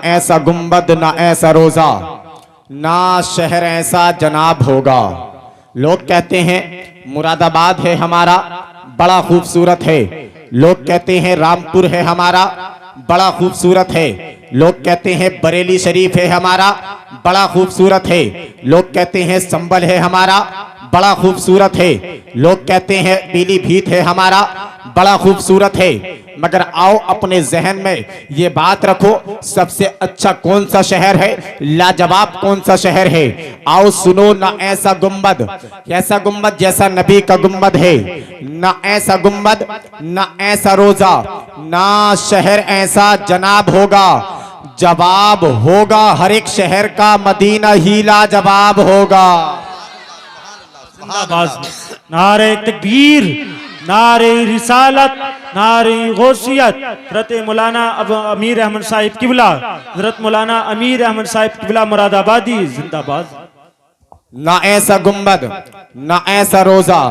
ऐसा गुंबद ना ऐसा रोजा, ना शहर ऐसा जनाब होगा। लोग कहते हैं मुरादाबाद है हमारा, बड़ा खूबसूरत है। लोग कहते हैं रामपुर है हमारा, बड़ा खूबसूरत है। लोग कहते हैं बरेली शरीफ है हमारा, बड़ा खूबसूरत है। लोग कहते हैं संबल है हमारा, बड़ा खूबसूरत है। लोग कहते हैं पीलीभीत है हमारा, बड़ा खूबसूरत है। मगर आओ अपने जहन में ये बात रखो, सबसे अच्छा कौन सा शहर है, लाजवाब कौन सा शहर है। आओ सुनो, ना ऐसा गुंबद, ऐसा गुंबद जैसा नबी का गुंबद है, ना ऐसा गुंबद, ना ऐसा रोजा, ना शहर ऐसा जनाब होगा। जवाब होगा हर एक शहर का, मदीना ही लाजवाब होगा। नारे तकबीर, नारे रिसालत, नारे गौसियत। हज़रत मौलाना अमीर अहमद साहिब किबला, हज़रत मौलाना अमीर अहमद साहिब किबला मुरादाबादी जिंदाबाद। ना ऐसा गुंबद, ना ऐसा रोजा,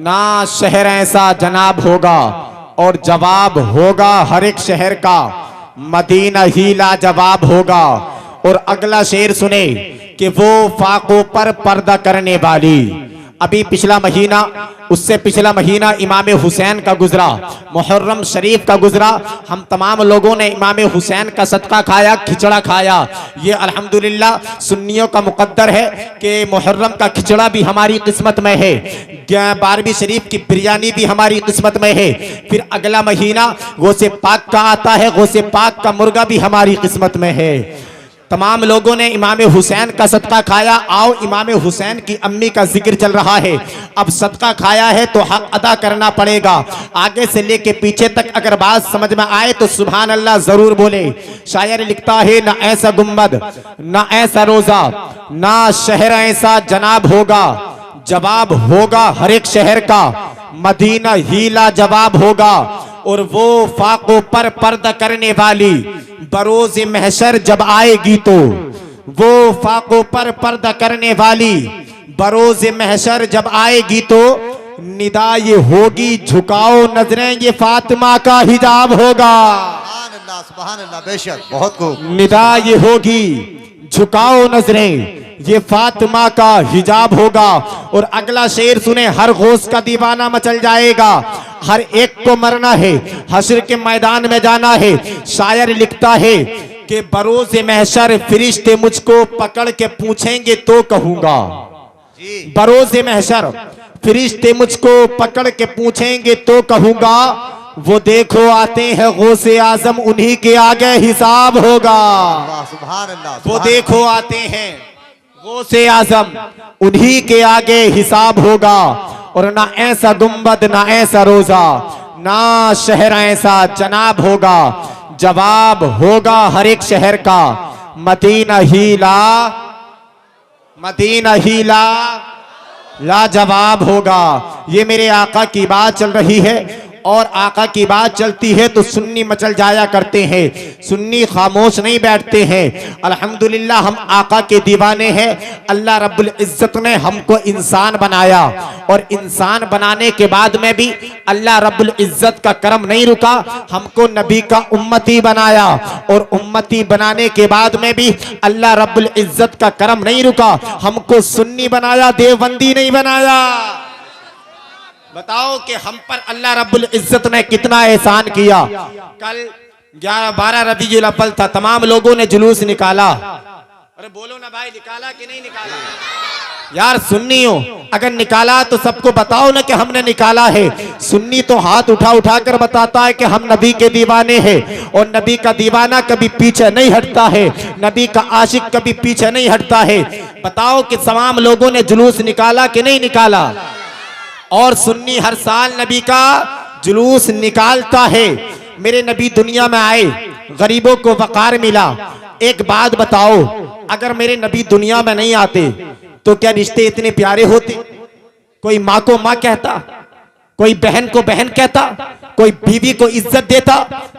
ना शहर ऐसा जनाब होगा। और जवाब होगा हर एक शहर का, मदीना ही लाजवाब होगा। और अगला शेर सुने कि वो फाकों पर पर्दा करने वाली। अभी पिछला महीना, उससे पिछला महीना इमाम हुसैन का गुजरा, मुहर्रम शरीफ का गुजरा। हम तमाम लोगों ने इमाम हुसैन का सदका खाया, खिचड़ा खाया। ये अल्हम्दुलिल्लाह सुन्नियों का मुकद्दर है कि मुहर्रम का खिचड़ा भी हमारी किस्मत में है, 12वीं शरीफ की बिरयानी भी हमारी किस्मत में है। फिर अगला महीना गौसे पाक का आता है, गौसे पाक का मुर्गा भी हमारी किस्मत में है। तमाम लोगों ने इमाम हुसैन का सदका खाया। आओ, इमाम हुसैन की अम्मी का जिक्र चल रहा है। अब सदका खाया है तो हक अदा करना पड़ेगा। आगे से लेके पीछे तक अगर बात समझ में आए तो सुभान अल्लाह जरूर बोले। शायर लिखता है, ना ऐसा गुंबद, ना ऐसा रोजा, ना शहर ऐसा जनाब होगा। जवाब होगा हर एक शहर का, मदीना ही लाजवाब होगा। और वो फाकों पर पर्दा करने वाली बरोज़ महशर जब आएगी तो, वो फाकों पर पर्दा करने वाली बरोज़ महशर जब आएगी तो, निदा ये होगी झुकाओ नजरें, ये फातिमा का हिजाब होगा। सुभान अल्लाह, बेशक, बहुत खूब। निदा ये होगी झुकाओ नजरें, ये फातिमा का हिजाब होगा। और अगला शेर सुने, हर गौस का दीवाना मचल जाएगा, हर एक को मरना है, हश्र के मैदान में जाना है। शायर लिखता है कि बरोज़े महशर फरिश्ते मुझको पकड़ के पूछेंगे तो कहूंगा। बरोज़े महशर फरिश्ते मुझको पकड़ के पूछेंगे तो कहूंगा, वो देखो आते हैं गौसे आजम, उन्हीं के आगे हिसाब होगा। सुभान अल्लाह, वो देखो आते हैं गौसे आजम, उन्हीं के आगे हिसाब होगा। और ना ऐसा गुंबद, ना ऐसा रोजा, ना शहर ऐसा जनाब होगा। जवाब होगा हर एक शहर का, मदीना ही लाजवाब होगा। ये मेरे आका की बात चल रही है। और आका की बात चलती है तो सुन्नी मचल जाया करते हैं, सुन्नी खामोश नहीं बैठते हैं। अल्हम्दुलिल्लाह हम आका के दीवाने हैं। अल्लाह रब्बुल इज्जत ने हमको इंसान बनाया, और इंसान बनाने के बाद में भी अल्लाह रब्बुल इज्जत का करम नहीं रुका, हमको नबी का उम्मती बनाया। और उम्मती बनाने के बाद में भी अल्लाह रब्बुल इज्जत का करम नहीं रुका, हमको सुन्नी बनाया, देवबंदी नहीं बनाया। बताओ कि हम पर अल्लाह रब्बुल इज्जत ने कितना एहसान किया। कल 11-12 रबीउल अव्वल था, तमाम लोगों ने जुलूस निकाला। अरे बोलो ना भाई, निकाला कि नहीं निकाला? यार सुन्नी हो, अगर निकाला तो सबको बताओ ना कि हमने निकाला है। सुन्नी तो हाथ उठा उठा कर बताता है कि हम नबी के दीवाने हैं, और नबी का दीवाना कभी पीछे नहीं हटता है, नबी का आशिक कभी पीछे नहीं हटता है। बताओ कि तमाम लोगों ने जुलूस निकाला कि नहीं निकाला? और सुन्नी हर साल नबी का जुलूस निकालता है। मेरे नबी दुनिया में आए, गरीबों को वकार मिला। एक बात बताओ, अगर मेरे नबी दुनिया में नहीं आते तो क्या रिश्ते इतने प्यारे होते? कोई माँ को माँ कहता, कोई बहन को बहन कहता, कोई बीवी को इज्जत देता?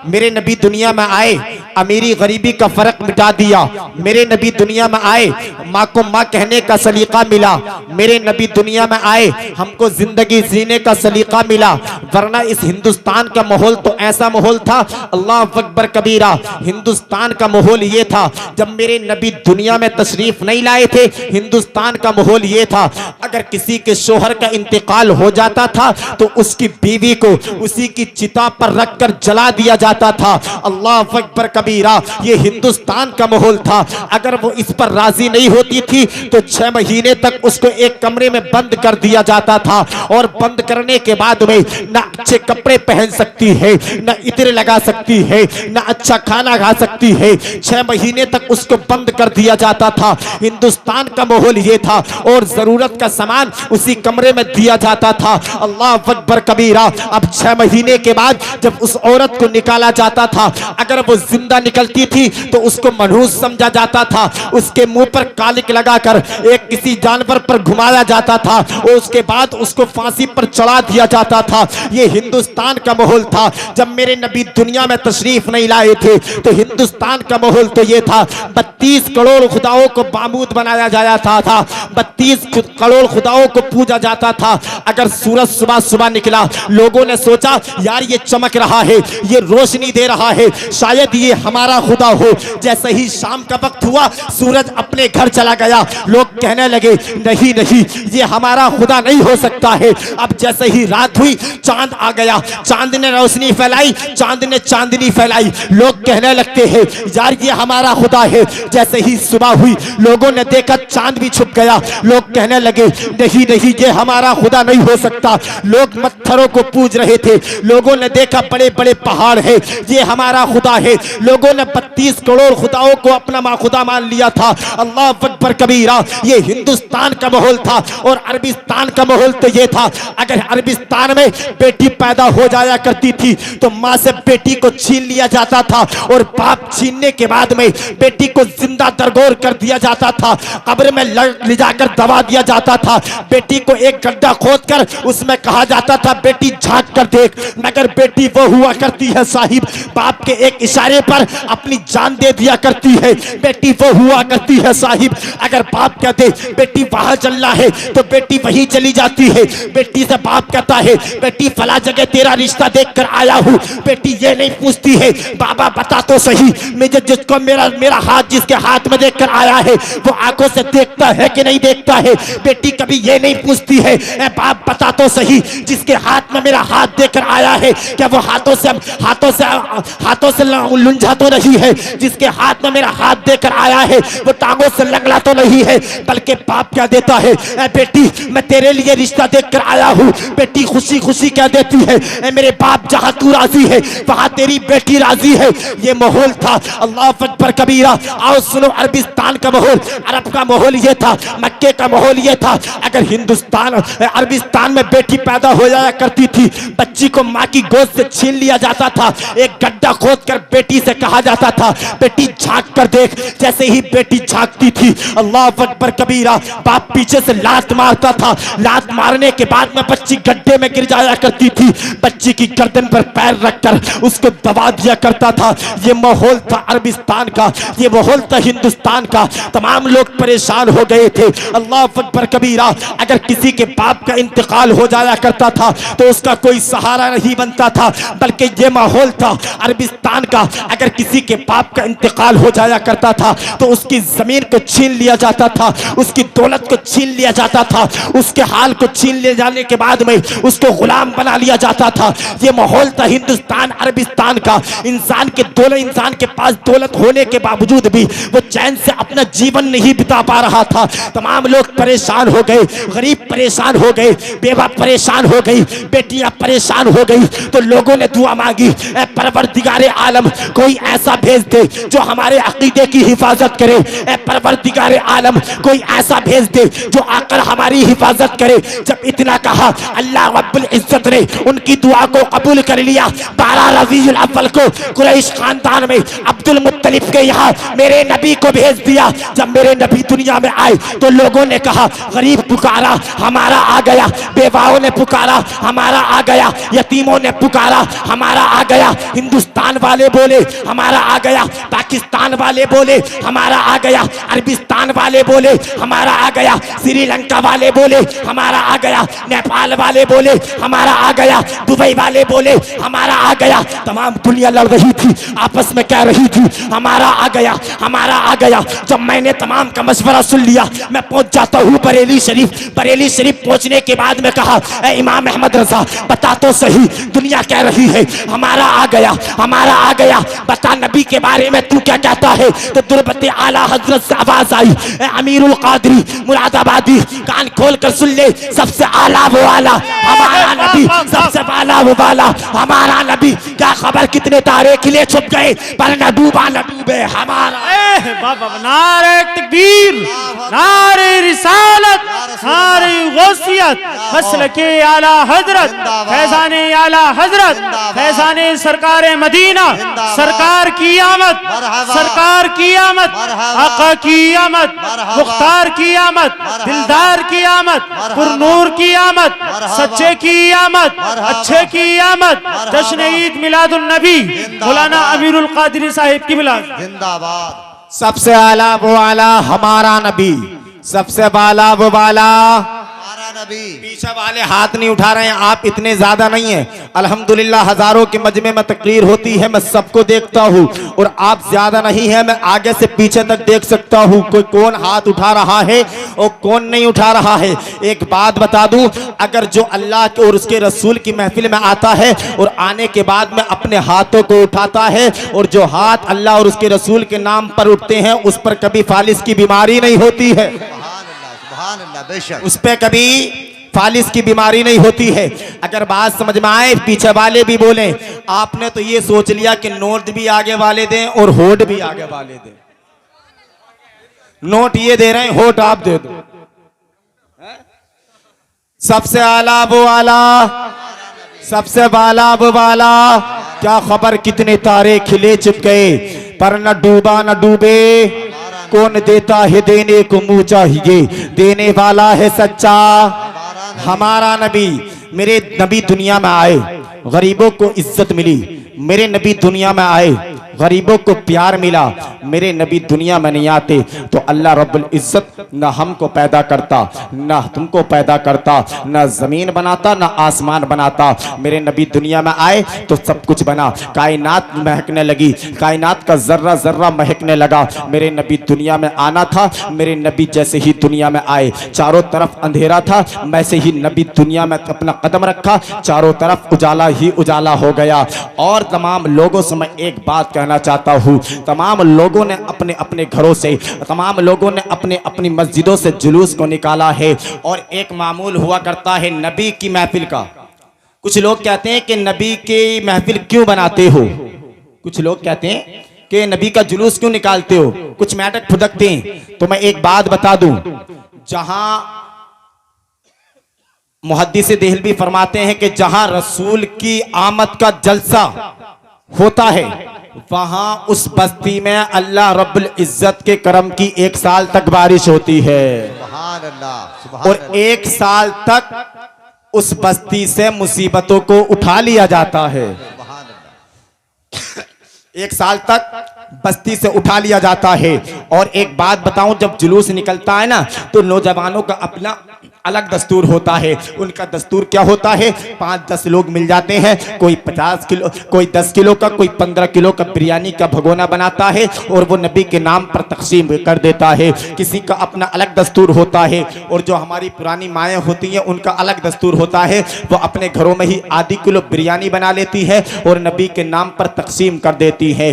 मेरे नबी दुनिया में आए, अमीरी गरीबी का फर्क मिटा दिया। मेरे नबी दुनिया में आए, माँ को माँ कहने का सलीका मिला। मेरे नबी दुनिया में आए, हमको जिंदगी जीने का सलीका मिला। वरना इस हिंदुस्तान का माहौल तो ऐसा माहौल था, अल्लाह अकबर कबीरा। हिंदुस्तान का माहौल ये था, जब मेरे नबी दुनिया में तशरीफ नहीं लाए थे, हिंदुस्तान का माहौल ये था, अगर किसी के शोहर का इंतकाल हो जाता था तो उसकी बीवी को उसी की चिता पर रखकर जला दिया जाता था। अल्लाह अकबर कबीरा, ये हिंदुस्तान का माहौल था। अगर वो इस पर राजी नहीं होती थी तो 6 महीने तक उसको एक कमरे में बंद कर दिया जाता था, और बंद करने के बाद में ना अच्छे कपड़े पहन सकती है, ना इत्र लगा सकती है, ना अच्छा खाना खा सकती है। 6 महीने तक उसको बंद कर दिया जाता था। हिंदुस्तान का माहौल ये था, और जरूरत का सामान उसी कमरे में दिया जाता था। अल्लाह अकबर कबीरा। अब 6 महीने के बाद जब उस औरत को निकाला जाता था, अगर वो जिंदा निकलती थी तो उसको मनहूस समझा जाता था। उसके मुंह पर कालिक लगाकर एक किसी जानवर पर घुमाया जाता था, और उसके बाद उसको फांसी पर चढ़ा दिया जाता था। ये हिंदुस्तान का माहौल था जब मेरे नबी दुनिया में तशरीफ नहीं लाए थे। तो हिंदुस्तान का माहौल तो ये था, 32 करोड़ खुदाओं को बामूद बनाया जाता था, 32 करोड़ खुदाओं को पूजा जाता था। अगर सूरज सुबह सुबह निकला, लोगों ने सोचा यार ये चमक रहा है, ये रोशनी दे रहा है, शायद ये हमारा खुदा हो। जैसे ही शाम का वक्त हुआ, सूरज अपने घर चला गया। लोग कहने लगे नहीं नहीं, ये हमारा खुदा नहीं हो सकता है। अब जैसे ही रात हुई, चांद आ गया, चांद ने रोशनी फैलाई, चांद ने चांदनी फैलाई। लोग कहने लगते हैं यार ये हमारा खुदा है। जैसे ही सुबह हुई, लोगों ने देखा चांद भी छुप गया। लोग कहने लगे नहीं नहीं, ये हमारा खुदा नहीं हो सकता। लोग पत्थरों को पूज रहे थे। लोगों ने देखा बड़े बड़े पहाड़ है, ये हमारा खुदा है। लोगों ने 32 करोड़ खुदाओं को अपना खुदा मान लिया था। अल्लाह अकबर कबीरा। ये हिंदुस्तान का माहौल था। और अरबिस्तान का माहौल तो ये था, अगर अरबिस्तान में बेटी पैदा हो जाया करती थी तो माँ से बेटी को छीन लिया जाता था, और बाप छीनने के बाद में बेटी को जिंदा दरगोर कर दिया जाता था, कब्र में ले जाकर दबा दिया जाता था। बेटी को एक गड्ढा खोदकर उसमें कहा जाता था बेटी झांक कर देख, मगर बेटी वो हुआ करती है साहिब, बाप के एक इशारे पर अपनी जान दे दिया करती है। बेटी वो हुआ करती है साहिब, अगर बाप कहते बेटी वहां चलना है तो बेटी वहीं चली जाती है। बेटी से बाप कहता है बेटी फला जगह तेरा रिश्ता देखकर आया हूँ, बेटी ये नहीं पूछती है बाबा बता तो सही, मुझे जिसको मेरा हाथ जिसके हाथ में देखकर आया है वो आंखों से देखता है कि नहीं देखता है। बेटी कभी ये नहीं पूछती है ए बाप बता तो सही, जिसके हाथ में मेरा हाथ देखकर आया है क्या वो हाथों से लुंझा तो नहीं है, जिसके हाथ में मेरा हाथ देकर आया है वो टांगों से लंगड़ा तो नहीं है। बल्कि बाप क्या देता है ए बेटी मैं तेरे लिए रिश्ता देखकर आया हूँ। बेटी खुशी खुशी क्या देती है ए मेरे बाप जहाँ तू राजी है वहाँ तेरी बेटी राजी है। ये माहौल था। अल्लाह अकबर कबीरा। आओ सुनो, अरबिस्तान का माहौल, अरब का माहौल ये था, मक्के का माहौल ये था। अगर हिंदुस्तान अरबिस्तान में बेटी पैदा हो जाया करती थी, बच्ची को माँ की गोद से छीन लिया जाता था, एक गड्ढा खोदकर बेटी से कहा जाता था बेटी झांक कर देख। जैसे ही बेटी झांकती थी, अल्लाह अकबर कबीरा, बाप पीछे से लात मारता था। लात मारने के बाद में बच्ची गड्ढे में गिर जाया करती थी। बच्ची की गर्दन पर पैर रखकर उसको दबा दिया करता था। ये माहौल था अरबिस्तान का, ये माहौल था हिंदुस्तान का। तमाम लोग परेशान हो गए थे। अल्लाह अकबर कबीरा। अगर किसी के बाप का इंतकाल हो जाया करता था तो उसका कोई सहारा नहीं बनता था, बल्कि ये माहौल था अरबिस्तान का। अगर किसी के बाप का इंतकाल हो जाया करता था तो उसकी जमीन को छीन लिया जाता था, उसकी दौलत को छीन लिया जाता था, उसके हाल को छीन ले जाने के बाद में उसको गुलाम बना लिया जाता था। ये माहौल था हिंदुस्तान अरबिस्तान का। इंसान के पास दौलत होने के बावजूद भी वो चैन से अपना जीवन नहीं बिता पा रहा था। तमाम लोग परेशान हो गए, गरीब परेशान हो गए, बेवा परेशान हो गई, बेटियां परेशान हो गई। तो लोगों ने दुआ मांगी, ऐ परवरदिगारे आलम कोई ऐसा भेज दे जो हमारे अकीदे की हिफाजत करे। ऐ परवरदिगारे आलम कोई ऐसा भेज दे जो आकर हमारी हिफाजत करे। जब इतना कहा, अल्लाह रब्बुल इज्जत ने उनकी दुआ को कबूल कर लिया। 12 रबीउल अव्वल को कुरैश खानदान में अब्दुल मुत्तलिब के यहाँ मेरे नबी को भेज दिया। जब मेरे नबी दुनिया में आए तो लोगों ने कहा गरीब पुकारा हमारा आ गया, बेवाओं ने पुकारा हमारा आ गया, यतीम मुस्लिमों ने पुकारा, हमारा आ गया। हिंदुस्तान वाले बोले हमारा आ गया। पाकिस्तान वाले बोले हमारा आ गया। अरबिस्तान वाले बोले हमारा आ गया। श्रीलंका वाले बोले हमारा आ गया। नेपाल वाले बोले हमारा आ गया। दुबई वाले बोले हमारा आ गया। तमाम दुनिया लड़ रही थी, आपस में कह रही थी हमारा आ गया, हमारा आ गया। जब मैंने तमाम का मशवरा सुन लिया, मैं पहुंच जाता हूँ बरेली शरीफ। बरेली शरीफ पहुंचने के बाद में कहा, ए इमाम अहमद रजा, बता तो सही, दुनिया कह रही है हमारा आ गया, हमारा आ गया, बता नबी के बारे में तू क्या कहता है। तो दुर्बते आला हजरत से आवाज आई, ए अमीरुल कादरी मुरादाबादी, कान खोल कर सुन ले, सबसे आला वो आला हमारा नबी, सबसे आला वो वाला हमारा नबी। क्या खबर कितने तारे खिले छुप गए, पर न डूबा न डूबे हमारा। बाबा नारे तकबीर, नारे रिसालत, नारे गौसियत, मसलके आला हजरत, फैजाने आला हजरत, फैजाने सरकार मदीना, सरकार की आमद, सरकार की आमद, आका की आमद, मुख्तार की आमद, दिलदार की आमद, पुरनूर की आमद, सच्चे की आमद, अच्छे की आमद। जश्न ईद मिलादुन नबी मौलाना अमीरुल कादरी साहिब की मिलाद जिंदाबाद। सबसे आला वो आला हमारा नबी, सबसे बाला वो बाला। हमारा नबी। पीछे वाले हाथ नहीं उठा रहे हैं, आप इतने ज्यादा नहीं हैं। अल्हम्दुलिल्लाह हजारों के मजमे में तकरीर होती है, मैं सबको देखता हूँ, और आप ज्यादा नहीं है, मैं आगे से पीछे तक देख सकता हूँ कोई कौन हाथ उठा रहा है और कौन नहीं उठा रहा है। एक बात बता दूं, अगर जो अल्लाह के और उसके रसूल की महफिल में आता है और आने के बाद में अपने हाथों को उठाता है, और जो हाथ अल्लाह और उसके रसूल के नाम पर उठते हैं उस पर कभी फालिस की बीमारी नहीं होती है, सुभान अल्लाह, बेशक। उस पे कभी फालिस की बीमारी नहीं होती है। अगर बात समझ में आए, पीछे वाले भी बोले, आपने तो ये सोच लिया कि नोट भी आगे वाले दें और होठ भी आगे वाले दें। नोट ये दे रहे हैं, होठ आप दे दो। सबसे आला वो आला, सबसे बाला वो बाला। क्या खबर कितने तारे खिले चुप गए, पर न डूबा न डूबे। कौन देता है देने को मुंह चाहिए, देने वाला है सच्चा हमारा नबी। मेरे नबी दुनिया में आए, गरीबों को इज्जत मिली। मेरे नबी दुनिया में आए, गरीबों को प्यार मिला। मेरे नबी दुनिया में नहीं आते तो अल्लाह रब्बुल इज्जत न हमको पैदा करता, न तुमको पैदा करता, न जमीन बनाता, न आसमान बनाता। मेरे नबी दुनिया में आए तो सब कुछ बना। कायनात महकने लगी, कायनात का जर्रा जर्रा महकने लगा। मेरे नबी दुनिया में आना था। मेरे नबी जैसे ही दुनिया में आए, चारों तरफ अंधेरा था, वैसे ही नबी दुनिया में अपना कदम रखा, चारों तरफ उजाला ही उजाला हो गया। और तमाम लोगों से मैं एक बात कहना चाहता हूँ, तमाम लोगों ने अपने अपने घरों से, तमाम लोगों ने अपने अपनी मस्जिदों से जुलूस को निकाला है। और एक मामूल हुआ करता है नबी की महफिल का। कुछ लोग कहते हैं कि नबी की महफिल क्यों बनाते हो, कुछ लोग कहते हैं कि नबी का जुलूस क्यों निकालते हो, कुछ नाटक फुदकते हैं। तो मैं एक बात बता दूं, जहां मुहद्दिस देहलवी फरमाते हैं कि जहां रसूल की आमद का जलसा होता है, वहां उस बस्ती में अल्लाह रब्बुल इज्जत के करम की 1 साल तक बारिश होती है। सुभान अल्लाह, सुभान और अल्लाह। 1 साल तक उस बस्ती से मुसीबतों को उठा लिया जाता है। सुभान अल्लाह। 1 साल तक बस्ती से उठा लिया जाता है। और एक बात बताऊं, जब जुलूस निकलता है ना, तो नौजवानों का अपना अलग दस्तूर होता है। उनका दस्तूर क्या होता है, 5-10 लोग मिल जाते हैं, कोई 50 किलो, कोई 10 किलो का, कोई 15 किलो का बिरयानी का भगोना बनाता है और वो नबी के नाम पर तकसीम कर देता है। किसी का अपना अलग दस्तूर होता है। और जो हमारी पुरानी माएँ होती हैं, उनका अलग दस्तूर होता है, वो अपने घरों में ही आधी किलो बिरयानी बना लेती है और नबी के नाम पर तकसीम कर देती है।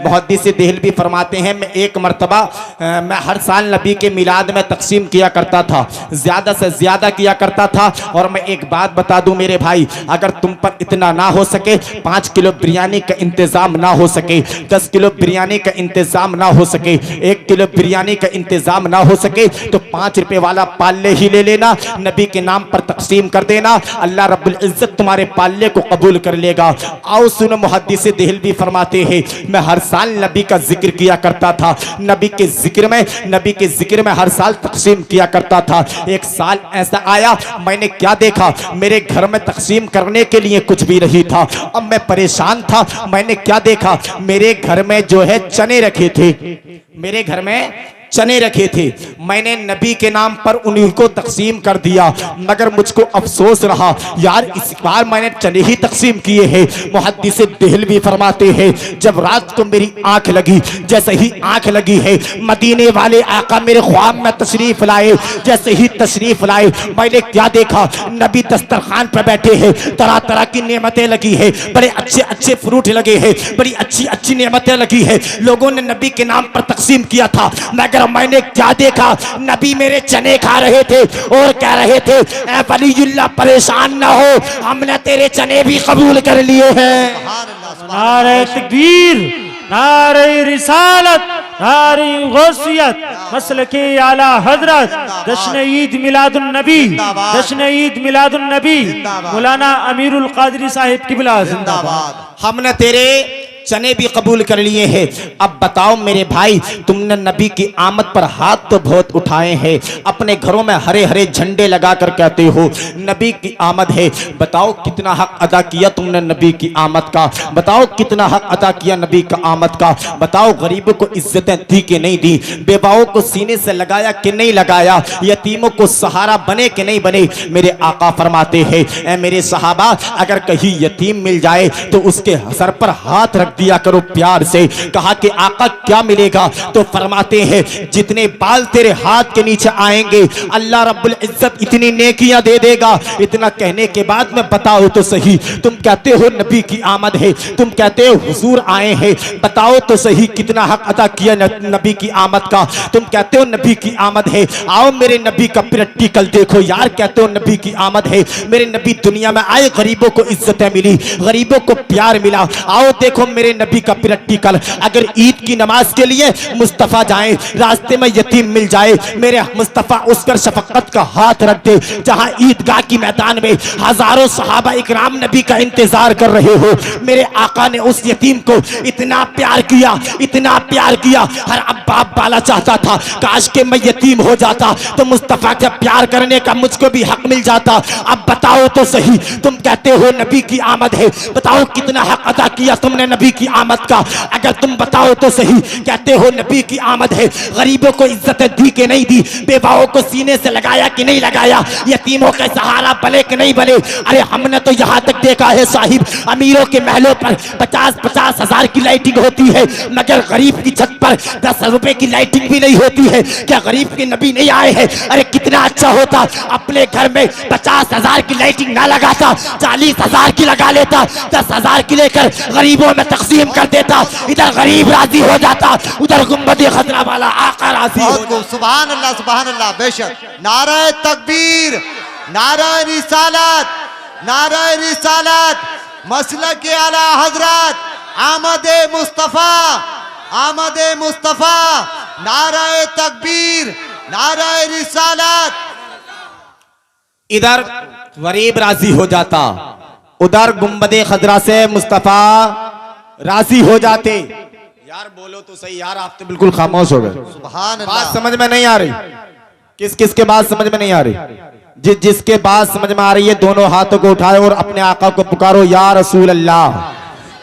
मुहद्दिस देहलवी फरमाते हैं, मैं एक मरतबा मैं हर साल नबी के मिलाद में तकसीम किया करता था, ज्यादा से ज्यादा किया करता था। और मैं एक बात बता दूं मेरे भाई, अगर तुम पर इतना ना हो सके, 5 किलो बिरयानी का इंतजाम ना हो सके, 10 किलो बिरयानी का इंतजाम ना हो सके, 1 किलो बिरयानी का इंतजाम ना हो सके, तो 5 रुपए वाला पाले ही ले लेना, नबी के नाम पर तकसीम कर देना, अल्लाह रब्बुल इज्जत तुम्हारे पाले को कबूल कर लेगा। आओ सुनो, मुहद्दिस देहलवी फरमाते हैं, मैं हर साल नबी का जिक्र किया करता था, नबी के जिक्र में हर साल तकसीम किया करता था। 1 साल सवाल ऐसा आया, मैंने क्या देखा, मेरे घर में तकसीम करने के लिए कुछ भी नहीं था। अब मैं परेशान था, मैंने क्या देखा, मेरे घर में जो है चने रखे थे, मेरे घर में चने रखे थे। मैंने नबी के नाम पर उन्हीं को तकसीम कर दिया, मगर मुझको अफसोस रहा, यार इस बार मैंने चने ही तकसीम किए हैं। मुहद्दिस देहलवी फरमाते हैं, जब रात को मेरी आंख लगी, जैसे ही आंख लगी है, मदीने वाले आका मेरे ख्वाब में तशरीफ लाए। जैसे ही तशरीफ लाए, मैंने क्या देखा, नबी दस्तरखान पर बैठे हैं, तरह तरह की नेमतें लगी है, बड़े अच्छे अच्छे फ्रूट लगे हैं, बड़ी अच्छी अच्छी नेमतें लगी है। लोगों ने नबी के नाम पर तकसीम किया था, मगर मैंने क्या देखा, नबी मेरे चने खा रहे थे और कह रहे थे, ऐ वलीयुल्लाह परेशान ना हो, हमने तेरे चने भी कबूल कर लिए हैं। सुभान अल्लाह, सुभान नारे तकबीर, नारे रिसालत, नारे गौसियत, मसलके आला हजरत, जश्न ईद मिलादुन नबी, जश्न ईद मिलादुन नबी, मौलाना अमीरुल कादरी साहिब किबला जिंदाबाद। हमने तेरे चने भी कबूल कर लिए हैं। अब बताओ मेरे भाई, तुमने नबी की आमद पर हाथ तो बहुत उठाए हैं, अपने घरों में हरे हरे झंडे लगाकर कहते हो नबी की आमद है। बताओ कितना हक अदा किया तुमने नबी की आमद का, बताओ कितना हक अदा किया नबी का आमद का। बताओ गरीबों को इज्जतें दी कि नहीं दी, बेवाओं को सीने से लगाया कि नहीं लगाया, यतीमों को सहारा बने कि नहीं बने। मेरे आका फरमाते हैं, ऐ मेरे सहाबा, अगर कहीं यतीम मिल जाए तो उसके सर पर हाथ रख दिया करो प्यार से। कहा कि आका क्या मिलेगा, तो फरमाते हैं जितने बाल तेरे हाथ के नीचे आएंगे अल्लाह रब्बुल इज्जत इतनी नेकियां दे देगा। इतना कहने के बाद में बताओ तो सही, तुम कहते हो नबी की आमद है, तुम कहते हो हुजूर आए हैं, बताओ तो सही कितना हक अदा किया नबी की आमद का। तुम कहते हो नबी की आमद है, आओ मेरे नबी का प्रैक्टिकल देखो यार। कहते हो नबी की आमद है, मेरे नबी दुनिया में आए, गरीबों को इज्जतें मिली, गरीबों को प्यार मिला। आओ देखो मेरे नबी का प्रैक्टिकल। अगर ईद की नमाज के लिए मुस्तफा जाए, रास्ते में यतीम मिल जाए, मेरे मुस्तफा उस पर शफकत का हाथ रख दे। जहां ईदगाह की मैदान में हजारों सहाबा इकराम नबी का इंतजार कर रहे हो, मेरे आका ने उस यतीम को इतना प्यार किया, इतना प्यार किया, हर अब बाप बाला चाहता था काश के मैं यतीम हो जाता तो मुस्तफा के प्यार करने का मुझको भी हक मिल जाता। अब बताओ तो सही, तुम कहते हो नबी की आमद है, बताओ कितना हक अदा किया तुमने नबी की आमद का। अगर तुम बताओ तो सही, कहते हो नबी की आमद है, गरीबों को इज्जत दी कि नहीं दी, बेवाओं को सीने से लगाया कि नहीं लगाया, यतीमों के सहारा बने कि नहीं बने। अरे हमने तो यहाँ तक देखा है साहिब, अमीरों के महलों पर 50-50 हजार की लाइटिंग होती है, मगर गरीब की छत पर 10 रुपए की लाइटिंग भी नहीं होती है। क्या गरीब के नबी नहीं आए हैं? अरे कितना अच्छा होता अपने घर में 50,000 की लाइटिंग ना लगाता, 40,000 की लगा लेता, 10,000 की लेकर गरीबों में तकसीम कर देता, इधर गरीब राजी हो जाता, उधर गुंबद खतरा वाला आका राजी हो जाता। सुभान अल्लाह, सुभान अल्लाह, बेशक। नारा तकबीर, नारा रिसालत, नारा रिसालत, मसलक आला हजरत, आमदे मुस्तफा, आमदे मुस्तफा, नारा तकबीर, नारा रिसालत। इधर गरीब राजी हो जाता, उधर गुंबदे खजरा से मुस्तफा राजी हो जाते। यार बोलो तो सही यार, आप तो बिल्कुल खामोश हो गए। सुभान बात अल्लाह। समझ में नहीं आ रही, किस किस के बात समझ में नहीं आ रही? जिसके बात समझ में आ रही है दोनों हाथों को उठाए और अपने आका को पुकारो, या रसूल अल्लाह,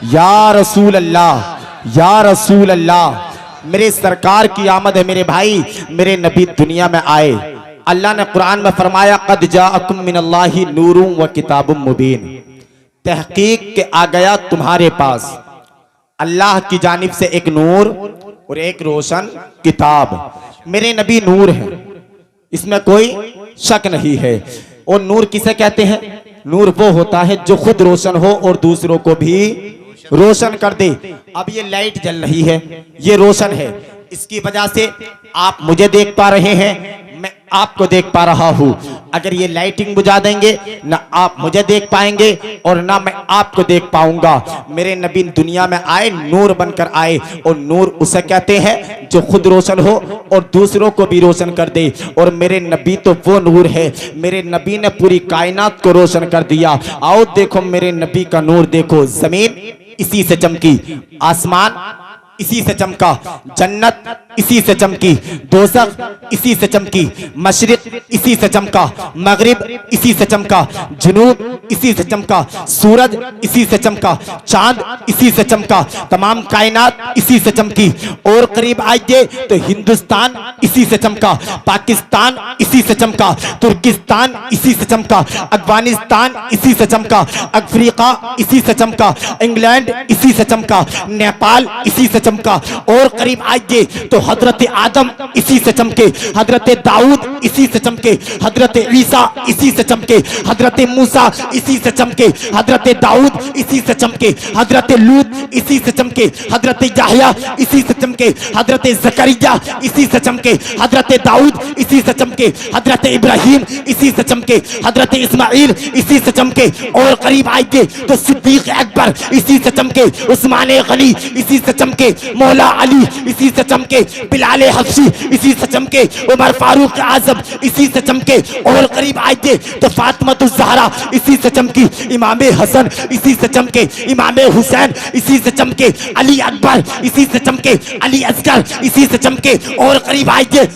या रसूल अल्लाह, या रसूल अल्लाह। मेरे सरकार की आमद है मेरे भाई, मेरे नबी दुनिया में आए। अल्लाह ने कुरान में फरमाया, कद जाअकुम मिनल्लाहि नूरुम व किताबुम मुबीन, तहकीक के आ गया तुम्हारे पास अल्लाह की जानिब से एक नूर और एक रोशन किताब। मेरे नबी नूर है, इसमें कोई शक नहीं है। और नूर किसे कहते हैं? नूर वो होता है जो खुद रोशन हो और दूसरों को भी रोशन कर दे। अब ये लाइट जल रही है, ये रोशन है, इसकी वजह से आप मुझे देख पा रहे हैं, मैं आपको देख पा रहा हूं। अगर ये लाइटिंग बुझा देंगे, ना आप मुझे देख पाएंगे और ना मैं आपको देख पाऊंगा। मेरे नबी दुनिया में आए, नूर बनकर आए, और नूर उसे कहते हैं जो खुद रोशन हो और दूसरों को भी रोशन कर दे। और मेरे नबी तो वो नूर है, मेरे नबी ने पूरी कायनात को रोशन कर दिया। आओ देखो मेरे नबी का नूर देखो, जमीन इसी से चमकी, आसमान इसी से चमका, जन्नत इसी से चमकी, दोज़ख इसी से चमकी, मशरिक इसी से चमका, मगरिब इसी से चमका, जुनूब इसी से चमका, सूरज इसी से चमका, चांद इसी से चमका, तमाम कायनात इसी से चमकी। और करीब आइए तो हिंदुस्तान इसी से चमका, पाकिस्तान इसी से चमका, तुर्किस्तान इसी से चमका, अफगानिस्तान इसी से चमका, अफ्रीका इसी से चमका, इंग्लैंड इसी से चमका, नेपाल इसी से चमका। और करीब आइए तो हजरत आदम इसी से चमके, हजरत दाऊद इसी से चमके, हजरत ईसा इसी से चमके, हजरत मूसा इसी से चमके, हजरत दाऊद इसी से चमके, हजरत लूत इसी से चमके, हजरत याहया इसी से चमके, हजरत जकरिया इसी से चमके, हजरत दाऊद इसी से चमके, हजरत इब्राहिम इसी से चमके, हजरत इस्माइल इसी से चमके। और करीब आइए तो सिद्दीक अकबर इसी से चमके, उस्मान गनी इसी से चमके, मौला अली इसी से चमके, बिलाल हबशी इसी से चमके, उमर फारूक आजम इसी से चमके। और करीब आइए तो फातिमा ज़हरा इसी से चमकी, इमाम हसन इसी से चमके, इमाम हुसैन इसी से चमके, अली अकबर इसी से चमके, अली असगर इसी से चमके। और करीब आइए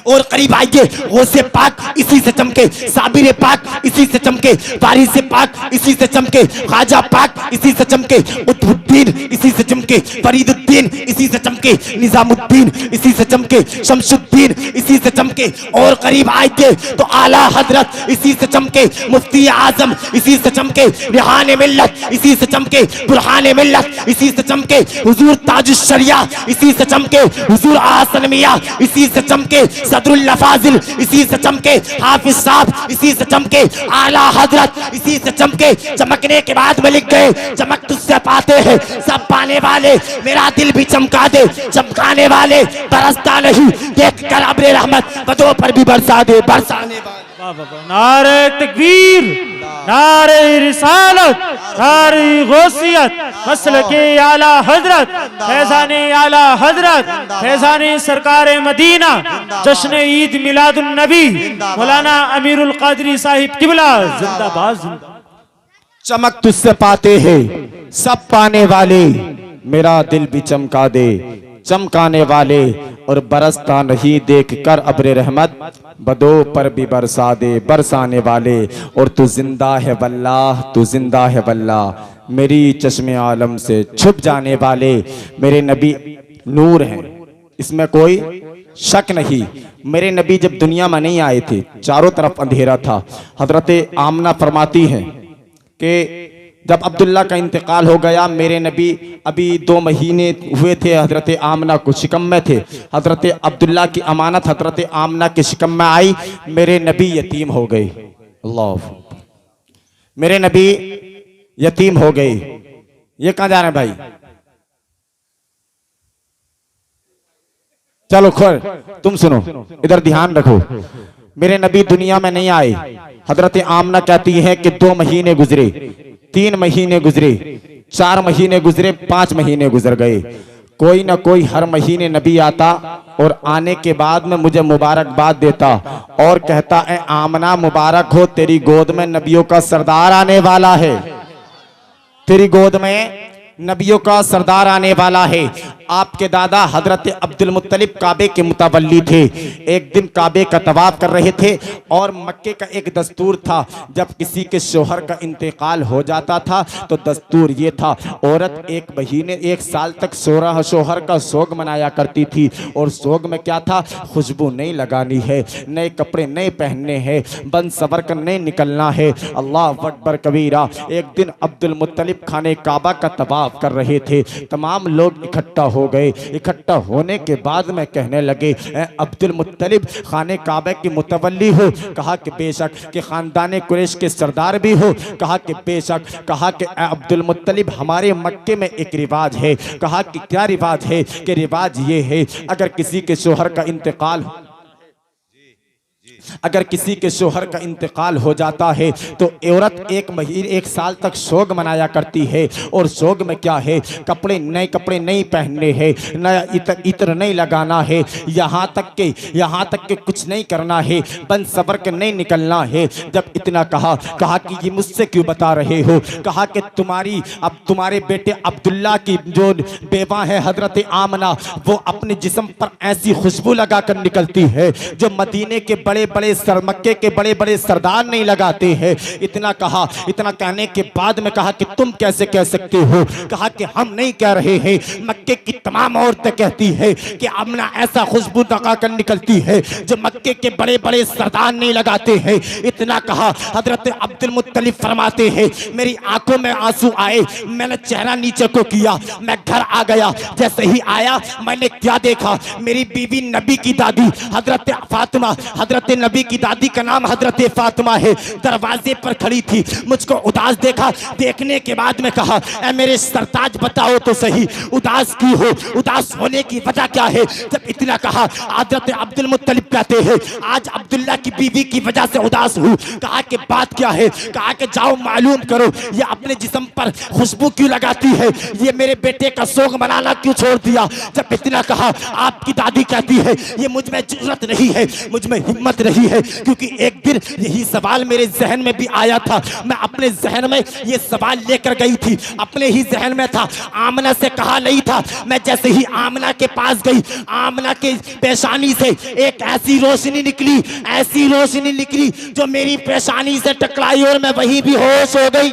और करीब आइए गौसे पाक इसी से चमके, साबिर पाक इसी से चमके, वारिस पाक इसी से चमके, ख्वाजा पाक इसी से चमके, कुतुबुद्दीन इसी से चमके, फरीदुद्दीन इसी से चमके, निजामुद्दीन इसी से चमके, शमसुद्दीन इसी से चमके। और करीब आइए तो आला हजरत इसी से चमके, मुफ्ती आजम इसी से चमके, रिहान मिल्लत इसी से चमके, बुरहान मिल्लत इसी से चमके, हुजूर ताजुश शरिया इसी से चमके, हुजूर आसन मियां इसी से चमके, सदरुल लफाजिल इसी से चमके, हाफिज साहब इसी से चमके, आला हजरत इसी से चमके। चमकने के बाद में लिख गए, चमक तुझसे पाते हैं सब पाने वाले, मेरा दिल भी चमका दे, चमकाने वाले बरसता नहीं, देख कर अब्रे रहमत बदों पर भी बरसा दे, बरसाने वाले। नारे तकबीर, नारे रिसालत, नारे गौसियत, मसलके आला हजरत, फैज़ाने आला हजरत, फैज़ाने सरकार मदीना, जश्न ईद मिलादुन नबी, मौलाना अमीरुल कादरी साहिब किबला जिंदाबाद जिंदाबाद। चमक तुझसे पाते हैं सब पाने वाले, मेरा दिल भी चमका दे, चमकाने वाले। और बरसता नहीं देख कर अब्रे रहमत बदो पर भी बरसा दे, बरसाने वाले। और तू जिंदा है वल्लाह, तू जिंदा है वल्लाह, मेरी चश्मे आलम से छुप जाने वाले। मेरे नबी नूर हैं, इसमें कोई शक नहीं। मेरे नबी जब दुनिया में नहीं आए थे, चारों तरफ अंधेरा था। हजरत आमना फरमाती हैं कि जब अब्दुल्ला का इंतकाल हो गया, मेरे नबी अभी 2 महीने हुए थे, हजरत आमना को शिकम में थे। हजरत अब्दुल्ला की अमानत हजरत आमना के शिकम में आई, मेरे नबी यतीम हो गए। अल्लाह, मेरे नबी यतीम हो गए। ये कहां जा रहे हैं भाई? चलो खोर, तुम सुनो, इधर ध्यान रखो। मेरे नबी दुनिया में नहीं आए। हजरत आमना कहती है कि 2 महीने गुजरे, 3 महीने गुजरे, 4 महीने गुजरे, 5 महीने गुजर गए। कोई ना कोई हर महीने नबी आता और आने के बाद में मुझे मुबारकबाद देता और कहता है, आमना मुबारक हो, तेरी गोद में नबियों का सरदार आने वाला है, तेरी गोद में नबियों का सरदार आने वाला है। आपके दादा हजरत अब्दुल मुत्तलिब काबे के मुतवल्ली थे। एक दिन काबे का तवाफ कर रहे थे और मक्के का एक दस्तूर था, जब किसी के शोहर का इंतकाल हो जाता था तो दस्तूर ये था, औरत 1 महीने 1 साल तक शोहर का सोग मनाया करती थी। और सोग में क्या था? खुशबू नहीं लगानी है, नए कपड़े नहीं पहनने हैं, बन सवर कर नहीं निकलना है। अल्लाह अकबर कबीरा। एक दिन अब्दुल मुत्तलिब खाने काबा का तवाफ कर रहे थे, तमाम लोग इकट्ठा हो गए। इकट्ठा होने के बाद में कहने लगे, अब्दुल मुत्तलिब खाने काबे की मुतवल्ली हो? कहा कि बेशक। कि खानदान कुरैश के सरदार भी हो? कहा कि बेशक। कहा कि अब्दुल मुत्तलिब, हमारे मक्के में एक रिवाज है। कहा कि क्या रिवाज है? कि रिवाज ये है, अगर किसी के शोहर का इंतकाल अगर किसी के शोहर का इंतकाल हो जाता है तो औरत एक साल तक सोग मनाया करती है। और सोग में क्या है, नए कपड़े नहीं पहनने हैं, नया इत्र नहीं लगाना है, यहाँ तक के कुछ नहीं करना है, बन सबर के नहीं निकलना है। जब इतना कहा कि ये मुझसे क्यों बता रहे हो? कहा कि तुम्हारे बेटे अब्दुल्ला की जो बेवा है हजरत आमना, वो अपने जिस्म पर ऐसी खुशबू लगा कर निकलती है जो मदीने के मक्के के बड़े बड़े सरदार नहीं लगाते हैं। इतना कहने के बाद में कहा कि तुम कैसे कह सकते हो? कहा कि हम नहीं कह रहे हैं, मक्के की तमाम औरतें कहती है कि आमना ऐसा खुशबू लगा कर निकलती है जो मक्के के बड़े बड़े सरदार नहीं लगाते हैं। इतना कहा, हजरत अब्दुल मुत्तलिब फरमाते हैं मेरी आंखों में आंसू आए, मैंने चेहरा नीचे को किया, मैं घर आ गया। जैसे ही आया मैंने क्या देखा, मेरी बीवी नबी की दादी हजरत फातिमा, हजरत नबी की दादी का नाम हजरत फातिमा है, दरवाजे पर खड़ी थी। मुझको उदास देखा, देखने के बाद में कहा ऐ मेरे सरताज बताओ तो सही, उदास क्यों हो? उदास होने की वजह क्या है? जब इतना कहा, हजरत अब्दुल मुत्तलिब कहते हैं आज अब्दुल्ला की बीवी की वजह से उदास हूँ। कहा कि बात क्या है? कहा कि जाओ मालूम करो ये अपने जिस्म पर खुशबू क्यों लगाती है, ये मेरे बेटे का सोग मनाना क्यों छोड़ दिया? जब इतना कहा, आपकी दादी कहती है ये मुझ में जुर्रत नहीं है, मुझ में हिम्मत नहीं है, क्योंकि एक दिन यही सवाल मेरे जहन में भी आया था। मैं अपने जहन में ये सवाल लेकर गई थी, अपने ही जहन में था, आमना से कहा नहीं था। मैं जैसे ही आमना के पास गई, आमना के पेशानी से एक ऐसी रोशनी निकली जो मेरी पेशानी से टकराई और मैं वहीं बेहोश हो गई।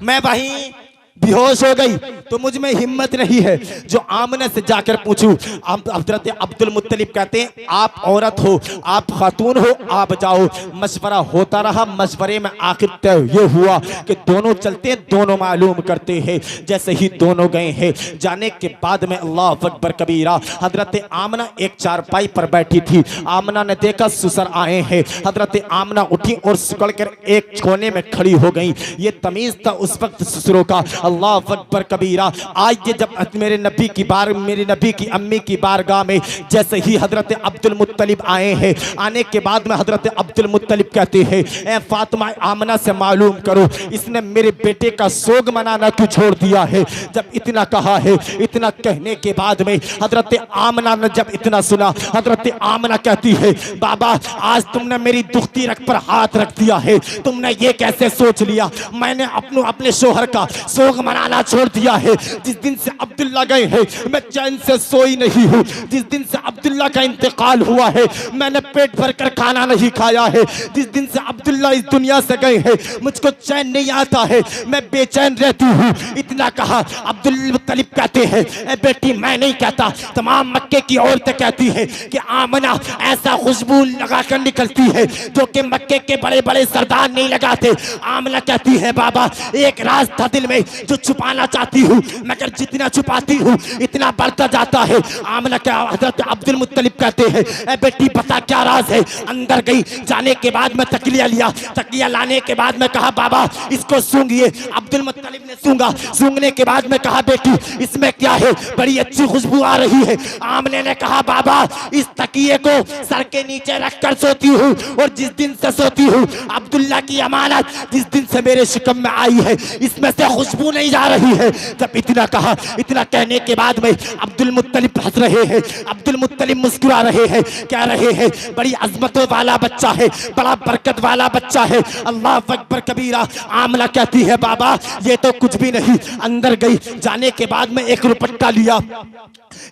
मैं वहीं बेहोश हो गई। तो मुझ में हिम्मत नहीं है जो आमना से जाकर पूछूं। हजरत अब्दुल मुत्तलिब कहते हैं आप औरत हो, आप खातून हो, आप जाओ। मशवरा होता रहा, मशवरे में आखिर तय ये हुआ कि दोनों चलते, दोनों मालूम करते हैं। जैसे ही दोनों गए हैं, जाने के बाद में अल्लाह अकबर कबीरा, हजरत आमना एक चारपाई पर बैठी थी। आमना ने देखा ससुर आए हैं, हजरत आमना उठी और सिकड़ कर एक कोने में खड़ी हो गई। ये तमीज था उस वक्त ससुरों का। अल्लाह अकबर कबीरा। आज ये जब मेरे नबी की अम्मी की बारगाह में जैसे ही हजरत अब्दुल मुत्तलिब आए हैं, आने के बाद में हजरत अब्दुल मुत्तलिब कहते हैं ए फातिमा आमना से मालूम करो इसने मेरे बेटे का सोग मनाना क्यों छोड़ दिया है। जब इतना कहा है, इतना कहने के बाद में हजरत आमना ने जब इतना सुना, हजरत आमना कहती है बाबा आज तुमने मेरी दुखती रग पर हाथ रख दिया है, तुमने ये कैसे सोच लिया? मैंने अपने शोहर का सोग मनाना छोड़ दिया है। जिस दिन से अब्दुल्ला गए हैं मैं चैन से सोई नहीं हूँ। जिस दिन से अब्दुल्ला का इंतकाल हुआ है मैंने पेट भर कर खाना नहीं खाया है। जिस दिन से अब्दुल्ला इस दुनिया से गए हैं मुझको चैन नहीं आता है, मैं बेचैन रहती हूँ। इतना कहा, अब्दुल मुत्तलिब कहते हैं ए बेटी मैं नहीं कहता, तमाम मक्के की औरतें कहती है कि आमना ऐसा खुशबू लगा कर निकलती है जो कि मक्के के बड़े बड़े सरदार नहीं लगाते। आमना कहती है बाबा एक राज था दिल में जो छुपाना चाहती हूँ, मगर जितना छुपाती हूँ इतना बढ़ता जाता है। आमना क्या, हजरत अब्दुल मुत्तलिब कहते हैं ए बेटी बता क्या राज है। अंदर गई, जाने के बाद में तकिया लिया, तकिया लाने के बाद में कहा बाबा इसको सूंघिए। अब्दुल मुत्तलिब ने सूंघा, सूंघने के बाद में कहा बेटी इसमें क्या है, बड़ी अच्छी खुशबू आ रही है। आमने ने कहा बाबा इस तकिए को सर के नीचे रखकर सोती हूँ और जिस दिन से सोती हूँ अब्दुल्ला की अमानत जिस दिन से मेरे शिकम में आई है इसमें से खुशबू नहीं जा रही है। जब इतना कहा, इतना कहने के बाद में अब्दुल मुत्तलिब हंस रहे हैं, अब्दुल मुत्तलिब मुस्कुरा रहे हैं, कह रहे हैं बड़ी अजमतों वाला बच्चा है, बड़ा बरकत वाला बच्चा है। अल्लाह अकबर कबीरा। आमना कहती है बाबा ये तो कुछ भी नहीं। अंदर गई, जाने के बाद में एक रुपट्टा लिया,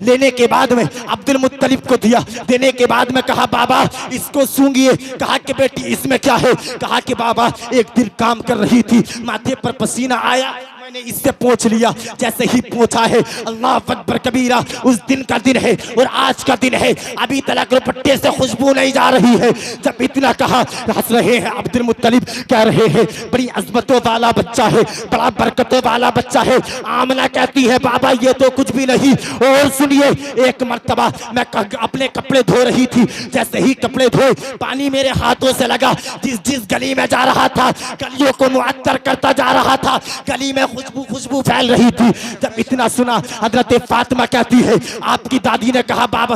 लेने के बाद में अब्दुल मुत्तलिब को दिया, देने के बाद में कहा बाबा इसको सूंघिए। कहा कि बेटी इसमें क्या है? कहा कि बाबा एक दिन काम कर रही थी, माथे पर पसीना आया, मैंने इससे पूछ लिया। जैसे ही पूछा है अल्लाह अकबर कबीरा, उस दिन का दिन है और आज का दिन है, अभी तक रुपट्टे से खुशबू नहीं जा रही है। जब इतना कहा, हंस रहे हैं अब्दुल मुत्तलिब, कह रहे हैं बड़ी अजमतों वाला बच्चा है, बड़ा बरकतों वाला बच्चा है। आमना कहती है बाबा ये तो कुछ भी नहीं। और सुनिए, एक मर्तबा मैं अपने कपड़े धो रही थी, जैसे ही कपड़े धोए पानी मेरे हाथों से लगा, जिस गली में जा रहा था गलियों को मुअत्तर करता जा रहा था, गली में खुशबू खुशबू फैल रही थी। जब इतना सुना हजरत फातिमा कहती है आपकी दादी ने कहा बाबा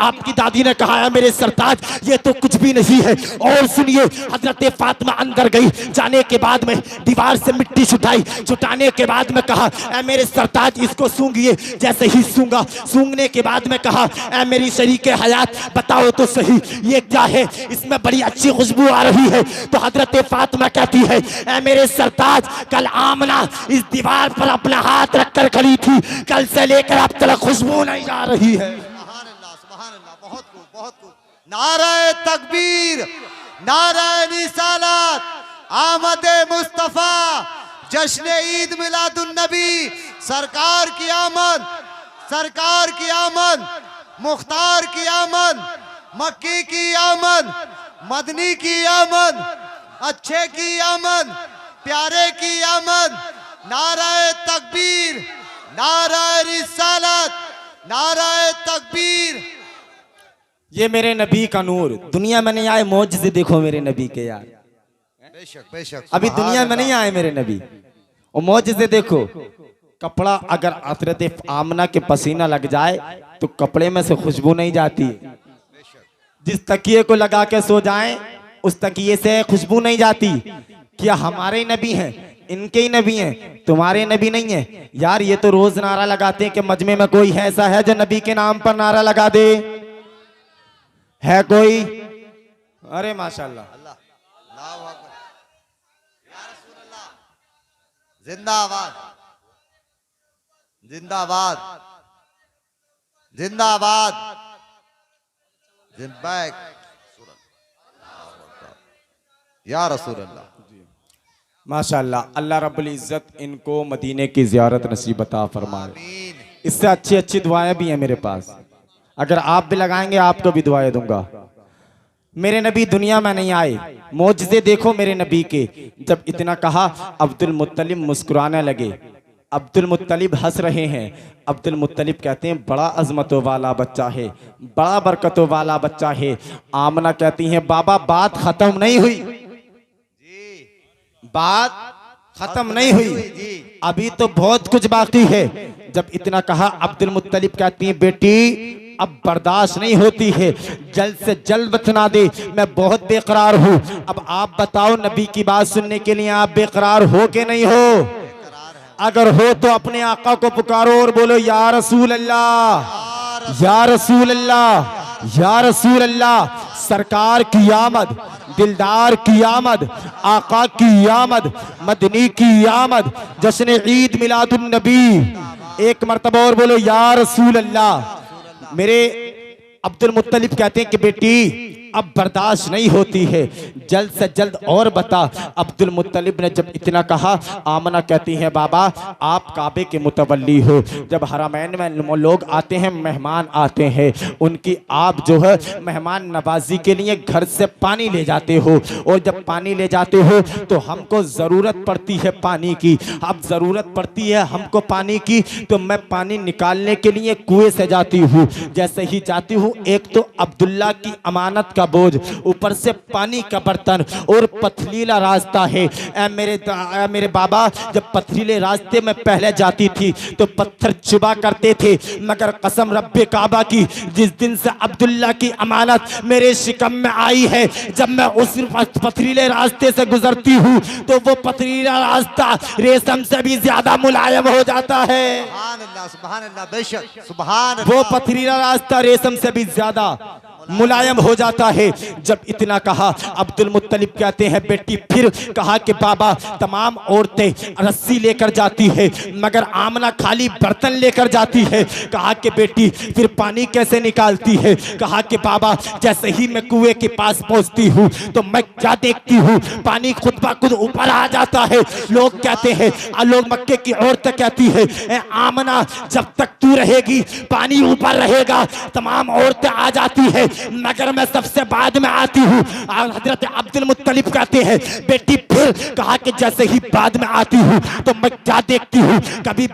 आपकी दादी ने कहा है मेरे सरताज ये तो कुछ भी नहीं है। और सुनिए हजरत फातिमा अंदर गई, जाने के बाद में दीवार से मिट्टी छुटाने के बाद में कहा ऐ मेरे सरताज इसको सूंघिए। जैसे ही सूंघने के बाद में कहा ऐ मेरी शरीके हयात बताओ तो सही ये क्या है, इसमें बड़ी अच्छी खुशबू आ रही है। तो हजरत फातिमा कहती है ऐ मेरे सरताज कल आमना इस दीवार पर अपना हाथ रखकर खड़ी थी, कल से लेकर अब तक खुशबू नहीं जा रही है। सुभान अल्लाह, बहुत खूब, बहुत खूब। नारे तकबीर, नारे रिसालत, आमदे मुस्तफा, जश्न ईद मिलादुन नबी, सरकार की आमद, सरकार की आमद, मुख्तार की आमद, मक्की की आमद, मदनी की आमद, अच्छे की आमद, प्यारे की आमद। नारे तकबीर, नारे रिसालत, नारे तकबीर। ये मेरे नबी का नूर, दुनिया में नहीं आए मौजज़े देखो मेरे नबी के यार। बेशक बेशक, अभी दुनिया में नहीं आए मेरे नबी, और मौजज़े देखो। कपड़ा अगर हज़रत आमना के पसीना लग जाए तो कपड़े में से खुशबू नहीं जाती। जिस तकिए को लगा के सो जाएं उस तकिए से खुशबू नहीं जाती। क्या हमारे ही नबी हैं, इनके ही नबी हैं, तुम्हारे नबी नहीं है यार। ये तो रोज नारा लगाते हैं कि मजमे में कोई ऐसा है जो नबी के नाम पर नारा लगा दे, है कोई? अरे माशाल्लाह, अल्लाह, अल्लाहु अकबर, या रसूल अल्लाह, जिंदाबाद, जिंदाबाद, जिंदाबाद, जिंदाबाद, या रसूल अल्लाह। माशाल्लाह, अल्लाह रब्बुल इज़्ज़त इनको मदीने की ज़ियारत नसीब अता फरमाए। आमीन। इससे अच्छी अच्छी दुआएं भी हैं मेरे पास, अगर आप भी लगाएंगे आपको भी दुआएं दूंगा। मेरे नबी दुनिया में नहीं आए, मौजज़े देखो मेरे नबी के। जब इतना कहा अब्दुल मुत्तलिब मुस्कुराने लगे। अब्दुल मुत्तलिब हंस रहे हैं। अब्दुल मुत्तलिब कहते हैं बड़ा अजमतों वाला बच्चा है, बड़ा बरकतों वाला बच्चा है। आमना कहती हैं बाबा बात खत्म नहीं हुई, बात खत्म नहीं हुई, अभी तो बहुत कुछ बाकी है। जब इतना कहा अब्दुल मुत्तलिब कहती हैं बेटी अब बर्दाश्त नहीं होती है, जल्द से जल्द बतना दे, मैं बहुत बेकरार हूँ। अब आप बताओ नबी की बात सुनने के लिए आप बेकरार हो के नहीं हो? अगर हो तो अपने आका को पुकारो और बोलो या रसूल अल्लाह, या रसूल अल्लाह, या रसूल अल्लाह। सरकार की आमद, दिलदार की आमद, आका की आमद, मदनी की आमद, जश्न ईद मिलादुन नबी। एक मर्तबा और बोलो या रसूल अल्लाह। मेरे अब्दुल मुत्तलिब कहते हैं कि बेटी अब बर्दाश्त नहीं होती है, जल्द से जल्द और बता। अब्दुल मुत्तलिब ने जब इतना कहा, आमना कहती है बाबा आप काबे के मुतवल्ली हो, जब हरमैन में लोग आते हैं, मेहमान आते हैं, उनकी आप जो है मेहमान नवाजी के लिए घर से पानी ले जाते हो, और जब पानी ले जाते हो तो हमको ज़रूरत पड़ती है पानी की। अब ज़रूरत पड़ती है हमको पानी की तो मैं पानी निकालने के लिए कुएं से जाती हूँ। जैसे ही जाती हूँ, एक तो अब्दुल्ला की अमानत का बोझ, ऊपर से पानी का बर्तन, और पथरीला रास्ता है। मेरे बाबा जब पथरीले रास्ते में पहले जाती थी तो पत्थर चुबा करते थे, मगर कसम रब्बे काबा की जिस दिन से अब्दुल्ला की अमानत मेरे शिकम में आई है, जब मैं उस पथरीले रास्ते से गुजरती हूँ तो वो पथरीला रास्ता रेशम से भी ज्यादा मुलायम हो जाता है। सुभान अल्लाह, सुभान अल्लाह, बेशक सुभान वो अल्लाह। पथरीला रास्ता रेशम से भी ज्यादा मुलायम हो जाता है। जब इतना कहा अब्दुल मुत्तलिब कहते हैं बेटी फिर कहा कि बाबा तमाम औरतें रस्सी लेकर जाती है, मगर आमना खाली बर्तन लेकर जाती है। कहा कि बेटी फिर पानी कैसे निकालती है? कहा कि बाबा जैसे ही मैं कुएं के पास पहुंचती हूँ तो मैं क्या देखती हूँ, पानी खुद ब खुद ऊपर आ जाता है। लोग कहते हैं, लोग मक्के की औरतें कहती है ए आमना जब तक तू रहेगी पानी ऊपर रहेगा। तमाम औरतें आ जाती है, मगर मैं सबसे बाद में आती हूँ। और हजरत अब्दुल मुत्तलिब कहते हैं बेटी फिर कहा कि जैसे ही बाद में आती हूँ तो मैं क्या देखती हूँ, कभी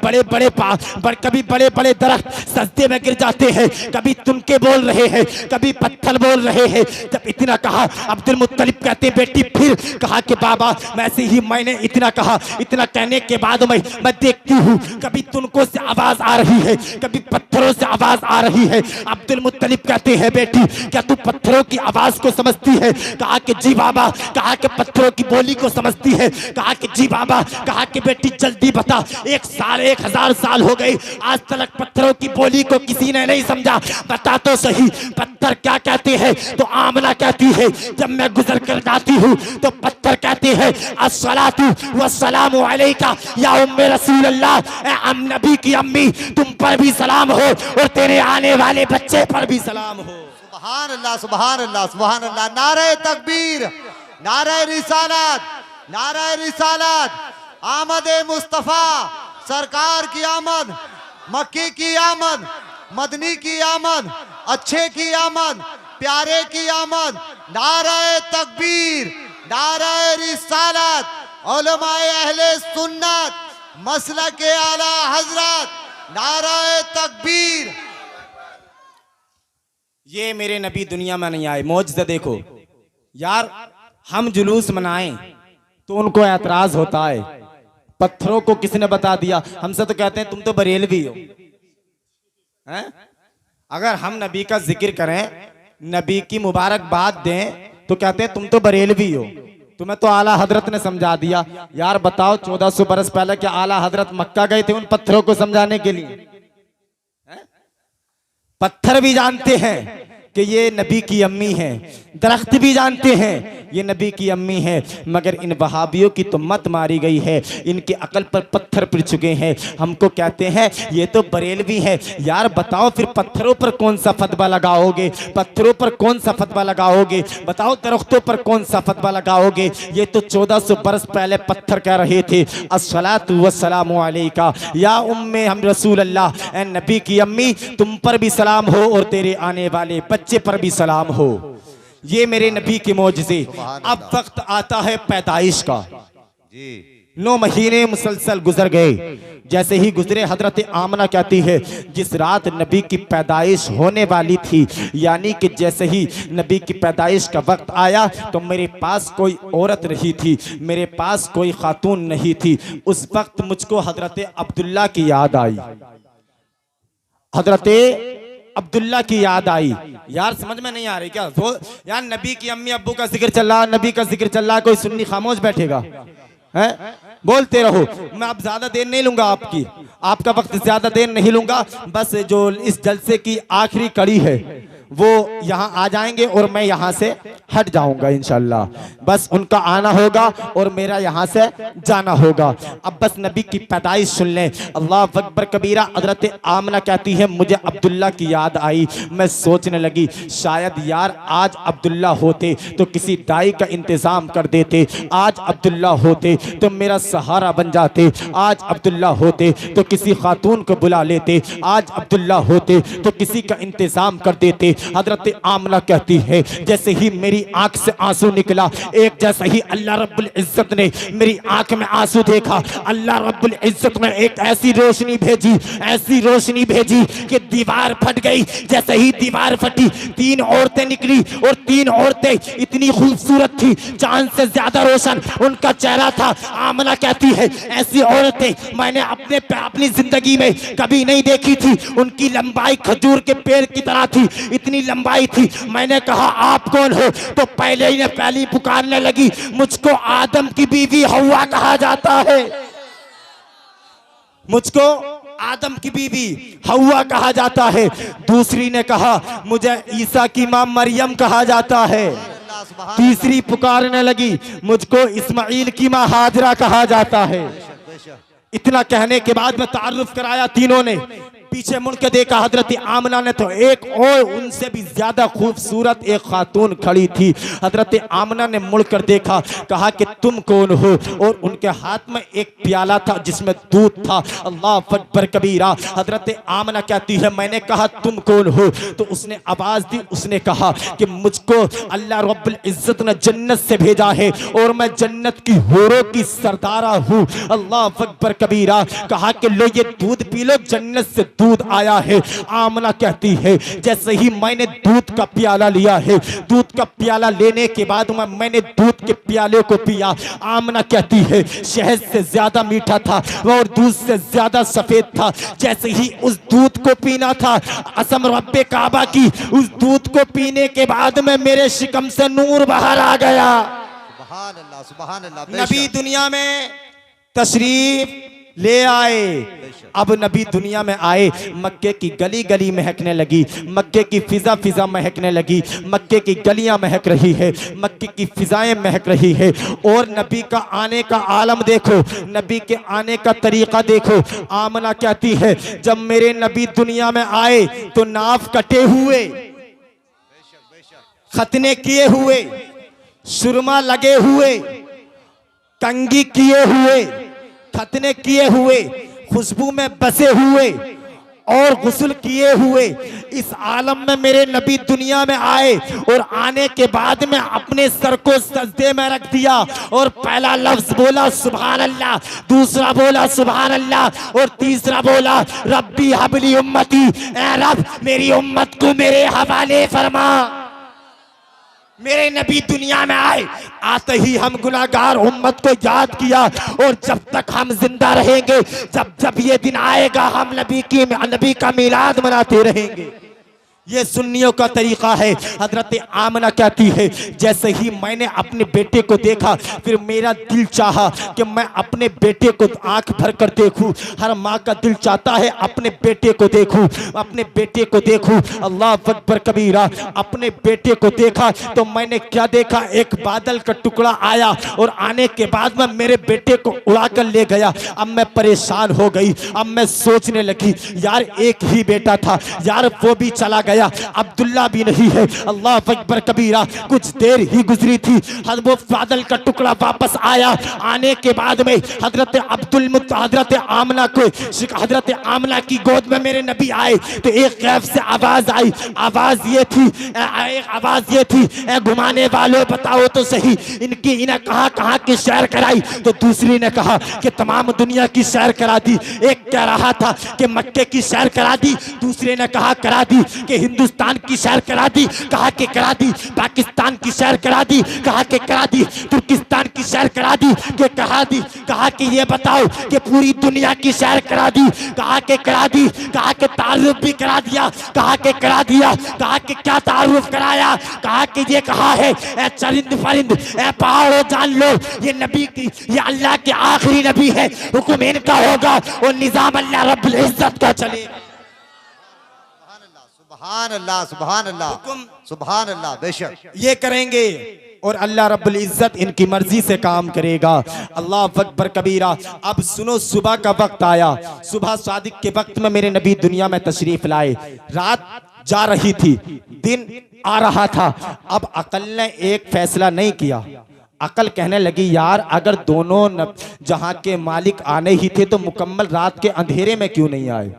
कभी बड़े बड़े दरख्त सजदे में गिर जाते हैं, कभी तुनके बोल रहे हैं, कभी पत्थर बोल रहे हैं। जब इतना कहा अब्दुल मुत्तलिब कहते बेटी फिर कहा कि बाबा वैसे ही मैंने इतना कहा। इतना कहने के बाद मैं देखती हूँ कभी तुनको से आवाज आ रही है, कभी पत्थरों से आवाज आ रही है। अब्दुल मुत्तलिब कहते हैं बेटी क्या तू पत्थरों की आवाज को समझती है? कहा कि जी बाबा। कहा कि पत्थरों की बोली को समझती है? कहा कि जी बाबा। कहा कि बेटी जल्दी बता, 1 साल 1000 साल हो गए आज तक पत्थरों की बोली को किसी ने नहीं समझा, बता तो सही पत्थर क्या कहते हैं? तो आमना कहती है जब मैं गुजर कर जाती हूँ तो पत्थर कहते हैं अस्सलातु वस्सलामु अलैका या उम्मे रसूल अल्लाह, नबी की अम्मी तुम पर भी सलाम हो और तेरे आने वाले बच्चे पर भी सलाम हो। सुभान अल्लाह सुभान अल्लाह सुभान अल्लाह। नारे तकबीर, नारे रिसालत, नारे रिसालत। आमद मुस्तफ़ा सरकार की आमद, मक्की की आमद, मदनी की आमद, अच्छे की आमद, प्यारे की आमद। नारे तकबीर, नारे रिसालत। उलमाए अहले सुन्नत, मसलक आला हजरत, नारे तकबीर। ये मेरे नबी दुनिया में नहीं आए। मौजज़ा देखो यार, हम जुलूस मनाएं तो उनको एतराज होता है। पत्थरों को किसने बता दिया? हमसे तो कहते हैं तुम तो बरेलवी हो हैं? अगर हम नबी का जिक्र करें, नबी की मुबारकबाद दें तो कहते हैं तुम तो बरेलवी हो, तुम्हें तो आला हजरत ने समझा दिया। यार बताओ 1400 बरस पहले क्या आला हजरत मक्का गए थे उन पत्थरों को समझाने के लिए? पत्थर भी जानते हैं कि ये नबी की अम्मी है, दरख्त भी जानते हैं ये नबी की अम्मी है, मगर इन वहाबियों की तो मत मारी गई है, इनकी अकल पर पत्थर पड़ चुके हैं। हमको कहते हैं ये तो बरेलवी है। यार बताओ फिर पत्थरों पर कौन सा फतवा लगाओगे? पत्थरों पर कौन सा फतवा लगाओगे? बताओ दरख्तों पर कौन सा फतवा लगाओगे? ये तो 1400 बरस पहले पत्थर कह रहे थे अस्सलातु वस्सलामु अलैका या उम्मे हम रसूल अल्लाह, ए नबी की अम्मी तुम पर भी सलाम हो और तेरे आने वाले बच्चे पर भी सलाम हो। ये मेरे नबी के मौजज़े। अब वक्त आता है पैदाइश का। जी 9 महीने मुसलसल गुजर गए। जैसे ही गुजरे हजरत आमना कहती है जिस रात नबी की पैदाइश होने वाली थी, यानी कि जैसे ही नबी की पैदाइश का वक्त आया तो मेरे पास कोई औरत नहीं थी, मेरे पास कोई खातून नहीं थी। उस वक्त मुझको हजरत अब्दुल्ला की याद आई, हजरत अब्दुल्ला की याद आई। यार समझ में नहीं आ रही क्या? तो यार नबी की अम्मी अब्बू का जिक्र चल रहा, नबी का जिक्र चल रहा, कोई सुन्नी खामोश बैठेगा? हैं? बोलते रहो। मैं अब ज्यादा देर नहीं लूंगा, आपका वक्त ज्यादा देर नहीं लूंगा। बस जो इस जलसे की आखिरी कड़ी है वो यहाँ आ जाएंगे और मैं यहाँ से हट जाऊंगा इंशाल्लाह। बस उनका आना होगा और मेरा यहाँ से जाना होगा। अब बस नबी की पैदाइश सुन लें। अल्लाह अकबर कबीरा। हजरत आमना कहती है मुझे अब्दुल्ला की याद आई। मैं सोचने लगी शायद यार आज अब्दुल्ला होते तो किसी दाई का इंतजाम कर देते, आज अब्दुल्ला होते तो मेरा सहारा बन जाते, आज अब्दुल्ला होते तो किसी खातून को बुला लेते, आज अब्दुल्ला होते तो किसी का इंतजाम कर देते। हजरत आमना कहती है जैसे ही मेरी आंख से आंसू निकला, एक जैसे ही अल्लाह रब्बुल इज्जत ने मेरी आंख में आंसू देखा, अल्लाह रब्बुल इज्जत ने एक ऐसी रोशनी भेजी, ऐसी रोशनी भेजी कि दीवार फट गई। जैसे ही दीवार फटी 3 औरतें निकली और 3 औरतें इतनी खूबसूरत थी, चांद से ज्यादा रोशन उनका चेहरा था। आमना कहती है ऐसी औरतें मैंने अपनी जिंदगी में कभी नहीं देखी थी। उनकी लंबाई खजूर के पेड़ की तरह थी, इतनी लंबाई थी। मैंने कहा आप कौन हो? तो पहले ही पहली पुकारने लगी मुझको आदम की बीवी हव्वा कहा जाता है, मुझको आदम की बीवी हव्वा कहा जाता है। दूसरी ने कहा मुझे ईसा की मां मरियम कहा जाता है। तीसरी पुकारने लगी मुझको इस्माइल की मां हाजरा कहा जाता है। इतना कहने के बाद में तारुफ कराया तीनों ने। पीछे मुड़ के देखा हजरत आमना ने तो एक और उनसे भी ज्यादा खूबसूरत एक खातून खड़ी थी। हजरत आमना ने मुड़कर देखा, कहा कि तुम कौन हो? और उनके हाथ में एक प्याला था जिसमें दूध था। अल्लाह अकबर कबीरा। हजरत आमना कहती है मैंने कहा तुम कौन हो? तो उसने आवाज दी, उसने कहा कि मुझको अल्लाह रब्बुल इज्जत ने जन्नत से भेजा है और मैं जन्नत की हूरों की सरदारा हूँ। अल्लाह अकबर कबीरा। कहा कि लो ये दूध पी लो, जन्नत से दूध आया है। आमना कहती है जैसे ही मैंने दूध का प्याला लिया है, दूध का प्याला लेने के बाद मैंने दूध के प्याले को पिया। आमना कहती है शहद से ज्यादा मीठा था और दूध से ज्यादा सफेद था। जैसे ही उस दूध को पीना था, कसम रब्बे काबा की, उस दूध को पीने के बाद में मेरे शिकम से नूर बाहर आ गया। सुभान अल्लाह, सुभान अल्लाह। नबी बेशक, दुनिया में तशरीफ ले आए। अब नबी दुनिया में आए, मक्के की गली गली महकने लगी, मक्के की फिजा फिजा महकने लगी, मक्के की गलियां महक रही है, मक्के की फिजाएं महक रही है। और नबी का आने का आलम देखो, नबी के आने का तरीका देखो। आमना कहती है जब मेरे नबी दुनिया में आए तो नाफ कटे हुए, खतने किए हुए, सुरमा लगे हुए, कंगी किए हुए, खतने किए हुए, खुशबू में बसे हुए और गुस्ल किए हुए इस आलम में मेरे नबी दुनिया में आए। और आने के बाद में अपने सर को सजदे में रख दिया और पहला लफ्ज बोला सुभान अल्लाह, दूसरा बोला सुभान अल्लाह और तीसरा बोला रब्बी हबली उम्मती, ऐ रब मेरी उम्मत को मेरे हवाले फरमा। मेरे नबी दुनिया में आए, आते ही हम गुनाहगार उम्मत को याद किया और जब तक हम जिंदा रहेंगे, जब जब ये दिन आएगा हम नबी का मिलाद मनाते रहेंगे। ये सुन्नियों का तरीका है। हजरत आमना कहती है जैसे ही मैंने अपने बेटे को देखा, फिर मेरा दिल चाहा कि मैं अपने बेटे को आंख भर कर देखूं। हर माँ का दिल चाहता है अपने बेटे को देखूं, अपने बेटे को देखूं। अल्लाह अकबर कबीरा। अपने बेटे को देखा तो मैंने क्या देखा, एक बादल का टुकड़ा आया और आने के बाद में मेरे बेटे को उड़ा कर ले गया। अब मैं परेशान हो गई, अब मैं सोचने लगी यार एक ही बेटा था यार, वो भी चला गया, अब्दुल्ला भी नहीं है। अल्लाह अकबर कबीरा। कुछ देर ही गुजरी थी, वो बादल का टुकड़ा वापस आया। आने के बाद में हजरत हजरत आमना को, हजरत आमना की गोद में मेरे नबी आए तो एक गैब से आवाज आई। आवाज ये थी ए घुमाने वालों बताओ तो सही इनकी इन्हें कहाँ की सैर कराई? तो दूसरी ने कहा कि तमाम दुनिया की सैर करा दी। एक कह रहा था कि मक्के की सैर करा दी, दूसरे ने कहा करा दी कि हिंदुस्तान की सैर करा दी, कहा कि करा दी, पाकिस्तान की सैर करा दी, कहा कि करा दी, तुर्किस्तान की सैर करा दी, कि कहा दी, कहा कि ये बताओ कि पूरी दुनिया की सैर करा दी, कहा कि करा दी, कहा कि तारुफ भी करा दिया, कहा कि करा दिया, कहा कि क्या तारुफ कराया, कहा कि ये कहा है ए चरिंद परिंद ए पहाड़ों जान लो ये नबी की, ये अल्लाह के आखिरी नबी है, हुक्म इनका होगा और निजाम अल्लाह रब्बुल इज्जत का चलेगा। सुभान अल्लाह, सुभान अल्लाह, सुभान अल्लाह। बेशक ये करेंगे और अल्लाह रब्बुल इज्जत इनकी मर्जी से काम करेगा। अल्लाह अकबर कबीरा। अब सुनो, सुबह का वक्त आया, सुबह सादिक के वक्त में मेरे नबी दुनिया में तशरीफ लाए। रात जा रही थी, दिन आ रहा था। अब अकल ने एक फैसला नहीं किया। अकल कहने लगी यार अगर दोनों जहां के मालिक आने ही थे तो मुकम्मल रात के अंधेरे में क्यों नहीं आए,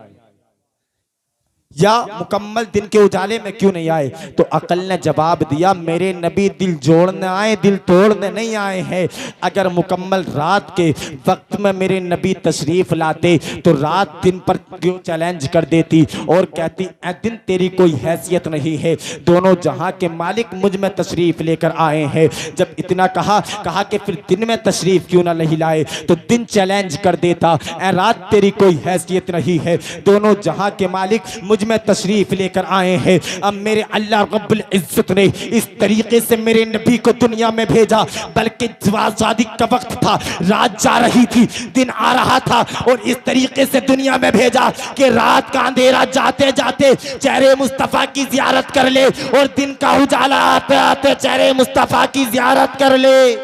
या मुकम्मल दिन के उजाले में क्यों नहीं आए? तो अकल ने जवाब दिया मेरे नबी दिल जोड़ने आए, दिल तोड़ने नहीं आए हैं। अगर मुकम्मल रात के वक्त में मेरे नबी तशरीफ लाते तो रात दिन पर क्यों चैलेंज कर देती और कहती ए दिन तेरी कोई हैसियत नहीं है, दोनों जहां के मालिक मुझ में तशरीफ लेकर आए हैं। जब इतना कहा कि फिर दिन में तशरीफ क्यों ना नहीं लाए, तो दिन चैलेंज कर देता ए रात तेरी कोई हैसियत नहीं है, दोनों जहां के मालिक मुझ में तशरीफ लेकर आए हैं। अब मेरे अल्लाह रब्बुल इज्जत ने इस तरीके से मेरे नबी को दुनिया में भेजा, बल्कि आजादी का वक्त था, रात जा रही थी, दिन आ रहा था और इस तरीके से दुनिया में भेजा कि रात का अंधेरा जाते जाते चेहरे मुस्तफा की जियारत कर ले और दिन का उजाला आते आते चेहरे मुस्तफा की जियारत कर ले,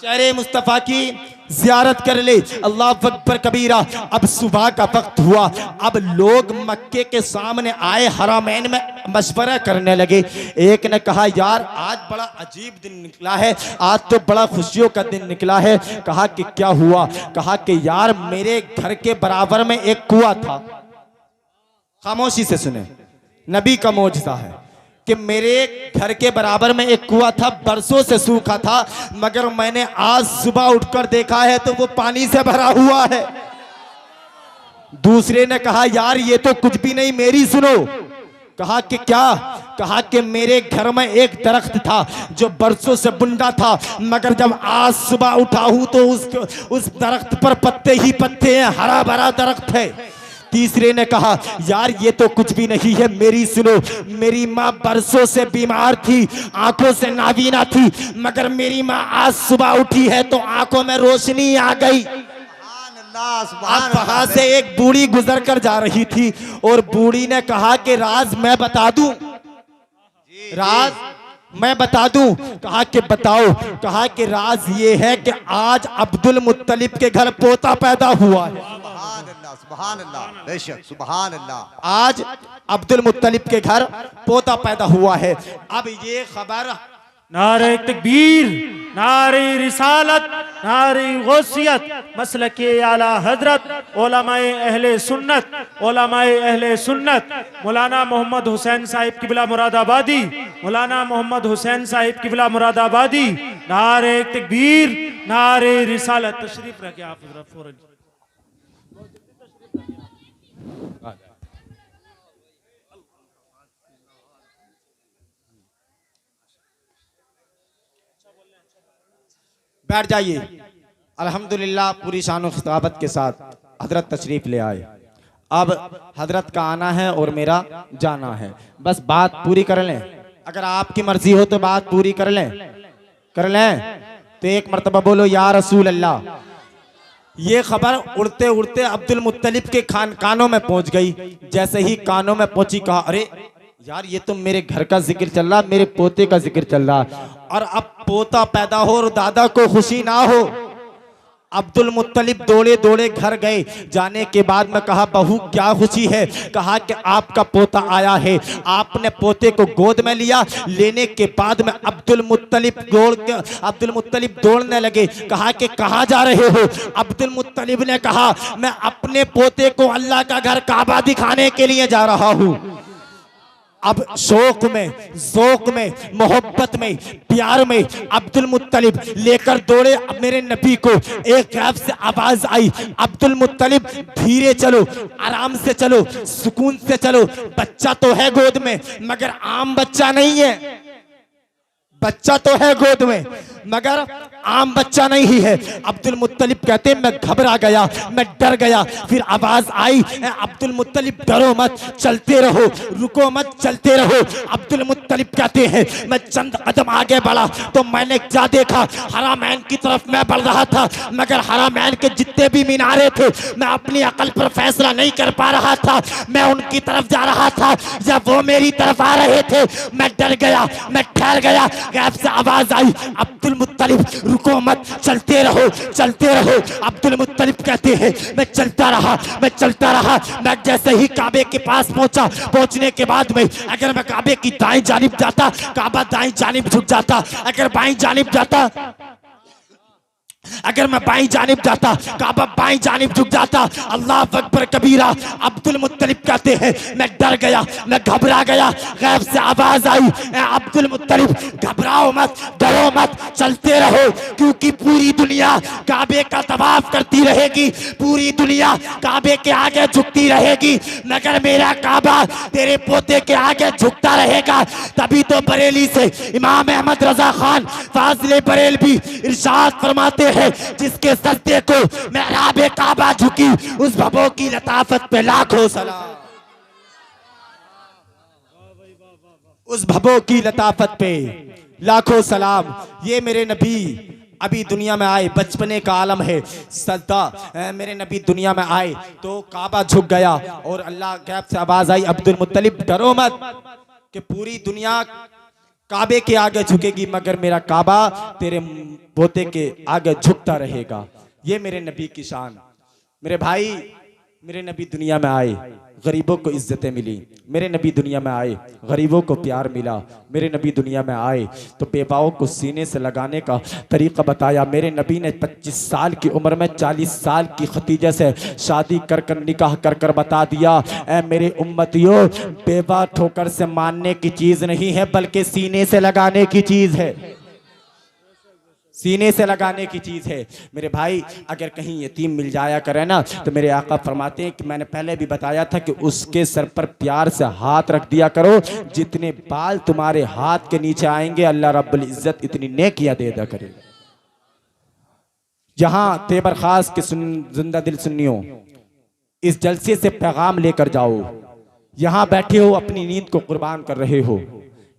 चेहरे मुस्तफा की ज़ियारत कर ले। अल्लाह अकबर कबीरा। अब सुबह का वक्त हुआ, अब लोग मक्के के सामने आए, हरामैन में मशवरा करने लगे। एक ने कहा यार आज बड़ा अजीब दिन निकला है, आज तो बड़ा खुशियों का दिन निकला है। कहा कि क्या हुआ? कहा कि यार मेरे घर के बराबर में एक कुआं था। खामोशी से सुने, नबी का मौजज़ा है कि मेरे घर के बराबर में एक कुआं था, बरसों से सूखा था, मगर मैंने आज सुबह उठकर देखा है तो वो पानी से भरा हुआ है। दूसरे ने कहा यार ये तो कुछ भी नहीं, मेरी सुनो। कहा कि क्या? कहा कि मेरे घर में एक दरख्त था जो बरसों से बुंडा था, मगर जब आज सुबह उठा हूं तो उस दरख्त पर पत्ते ही पत्ते हैं, हरा भरा दरख्त है। तीसरे ने कहा यार ये तो कुछ भी नहीं है, मेरी सुनो। मेरी माँ बरसों से बीमार थी, आंखों से नाबीना थी, मगर मेरी माँ आज सुबह उठी है तो आंखों में रोशनी आ गई। अब वहां से एक बूढ़ी गुजर कर जा रही थी और बूढ़ी ने कहा कि राज मैं बता दूं, राज मैं बता दूं। कहा कि बताओ। कहा कि राज ये है कि आज अब्दुल मुत्तलिब के घर पोता पैदा हुआ है। सुभान अल्लाह, बेशक सुभान अल्लाह। आज अब्दुल मुत्तलिब के घर पोता पैदा हुआ है। अब ये खबर नारे तकबीर, नारे रिसालत, नारे गौसियत, मसलके आला हजरत, उलमाए अहले सुन्नत, उलमाए अहले सुन्नत, मौलाना मोहम्मद हुसैन साहिब किबला मुरादाबादी, मौलाना मोहम्मद हुसैन साहिब किबला मुरादाबादी। नारे तकबीर, नारे रिसालत। तशरीफ रखे आप फौरन। बैठ जाइए। अल्हम्दुलिल्लाह पूरी शान खिताबत के साथ हजरत तशरीफ ले आए। अब हजरत का आना है और मेरा जाना है, बस बात पूरी कर लें। अगर आपकी मर्जी हो तो बात पूरी कर लें, कर लें तो एक मर्तबा बोलो या रसूल अल्लाह। ये खबर उड़ते उड़ते अब्दुल मुत्तलिब के कानों में पहुंच गई। जैसे ही कानों में पहुंची कहा अरे यार ये तो मेरे घर का जिक्र चल रहा, मेरे पोते का जिक्र चल रहा, और अब पोता पैदा हो और दादा को खुशी ना हो। अब्दुल मुत्तलिब दौड़े दौड़े घर गए। जाने के बाद में कहा बहू क्या खुशी है? कहा कि आपका पोता आया है। आपने पोते को गोद में लिया। लेने के बाद में अब्दुल मुत्तलिब दौड़ने लगे। कहा कि कहाँ जा रहे हो? अब्दुल मुत्तलिब ने कहा मैं अपने पोते को अल्लाह का घर काबा दिखाने के लिए जा रहा हूँ। अब शौक में, ज़ौक़ में, मोहब्बत में, प्यार में अब्दुल मुत्तलिब लेकर दौड़े मेरे नबी को। एक गैब से आवाज आई अब्दुल मुत्तलिब धीरे चलो, आराम से चलो, सुकून से चलो। बच्चा तो है गोद में मगर आम बच्चा नहीं है। बच्चा तो है गोद में मगर आम बच्चा नहीं है। अब्दुल मुत्तलिब कहते मैं घबरा गया, मैं डर गया। फिर आवाज आई अब्दुल मुत्तलिब डरो मत, चलते रहो, रुको मत, चलते रहो। अब्दुल मुत्तलिब कहते हैं मैं चंद कदम आगे बढ़ा तो मैंने क्या देखा? हरामैन की तरफ मैं बढ़ रहा था, मगर हरामैन के जितने भी मीनारे थे मैं अपनी अकल पर फैसला नहीं कर पा रहा था। मैं उनकी तरफ जा रहा था या वो मेरी तरफ आ रहे थे। मैं डर गया, मैं ठहर गया। गैब से आवाज आई अब्दुल मुत्तलिब रुको मत, चलते रहो, चलते रहो। अब्दुल मुत्तलिब कहते हैं मैं चलता रहा, मैं चलता रहा। मैं जैसे ही काबे के पास पहुंचा, पहुंचने के बाद में अगर मैं काबे की दाईं जानिब जाता काबा दाईं जानिब झुक जाता, अगर बाईं जानिब जाता, अगर मैं बाईं जानिब जाता काबा बाईं जानिब झुक जाता। अल्लाह अकबर कबीरा। अब्दुल मुत्तलिब कहते हैं मैं डर गया, मैं घबरा गया। गैब से आवाज आई अब्दुल मुत्तलिब घबराओ मत, डरो मत, चलते रहो, क्योंकि पूरी दुनिया काबे का तवाफ करती रहेगी, पूरी दुनिया काबे के आगे झुकती रहेगी, मगर मेरा काबा तेरे पोते के आगे झुकता रहेगा। तभी तो बरेली से इमाम अहमद रजा खान फाजिले बरेलवी इरशाद फरमाते हैं जिसके सजदे को मेहराबे काबा झुकी उस भबो की लताफत पे लाखों सलाम, उस भबो की लताफत पे लाखों सलाम। ये मेरे नबी अभी दुनिया में आए, बचपने का आलम है सजदा। मेरे नबी दुनिया में आए तो काबा झुक गया और अल्लाह गैब से आवाज आई अब्दुल मुत्तलिब डरो मत कि पूरी दुनिया काबे के आगे झुकेगी, मगर मेरा काबा तेरे पोते के आगे झुकता रहेगा। ये मेरे नबी की शान। मेरे भाई, मेरे नबी दुनिया में आए, गरीबों को इज्जतें मिली। मेरे नबी दुनिया में आए, गरीबों को प्यार मिला। मेरे नबी दुनिया में आए तो बेवाओं को सीने से लगाने का तरीका बताया। मेरे नबी ने 25 साल की उम्र में 40 साल की खतीजा से शादी कर कर निकाह कर कर बता दिया, ऐ मेरे उम्मतियों, बेवा ठोकर से मानने की चीज नहीं है, बल्कि सीने से लगाने की चीज है। सीने से लगाने की चीज है। मेरे भाई, अगर कहीं यतीम मिल जाया करे ना, तो मेरे आका फरमाते हैं कि मैंने पहले भी बताया था कि उसके सर पर प्यार से हाथ रख दिया करो। जितने बाल तुम्हारे हाथ के नीचे आएंगे, अल्लाह रब्बुल इज्जत इतनी नेकियां दे दिया करेगा। जहां तेबर खास के जिंदा दिल सुन्नियों, इस जलसे से पैगाम लेकर जाओ। यहां बैठे हो, अपनी नींद को कुर्बान कर रहे हो,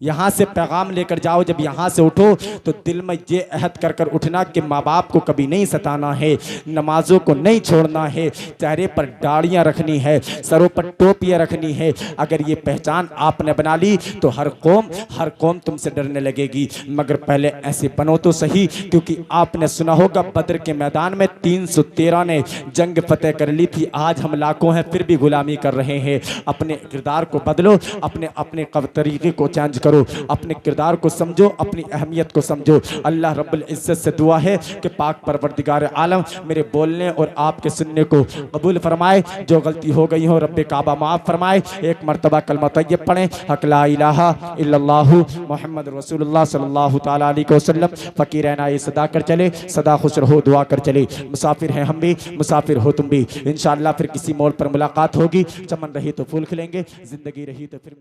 यहाँ से पैगाम लेकर जाओ। जब यहाँ से उठो तो दिल में ये अहद कर कर उठना कि माँ बाप को कभी नहीं सताना है, नमाजों को नहीं छोड़ना है, चेहरे पर दाढ़ियाँ रखनी है, सरों पर टोपियाँ रखनी है। अगर ये पहचान आपने बना ली तो हर कौम तुमसे डरने लगेगी। मगर पहले ऐसे बनो तो सही, क्योंकि आपने सुना होगा बद्र के मैदान में 313 ने जंग फतेह कर ली थी। आज हम लाखों हैं फिर भी गुलामी कर रहे हैं। अपने किरदार को बदलो, अपने तरीके को चेंज करो, अपने किरदार को समझो, अपनी अहमियत को समझो। अल्लाह रब्बुल इज्जत से दुआ है कि पाक परवरदिगार आलम मेरे बोलने और आपके सुनने को कबूल फरमाए। जो गलती हो गई हो रब्बे काबा माफ फरमाए। एक मर्तबा कलमा तय्यब पढ़ें, हक ला इलाहा इल्लल्लाहु मुहम्मद रसूलुल्लाह सल्लल्लाहु ताला अलैहि वसल्लम। फकीर है ना ये सदा कर चले, सदा खुश रहो, दुआ कर चले। मुसाफिर हैं हम भी, मुसाफिर हो तुम भी। इंशाअल्लाह फिर किसी मोड़ पर मुलाकात होगी। चमन रही तो फूल खिलेंगे, जिंदगी रही तो फिर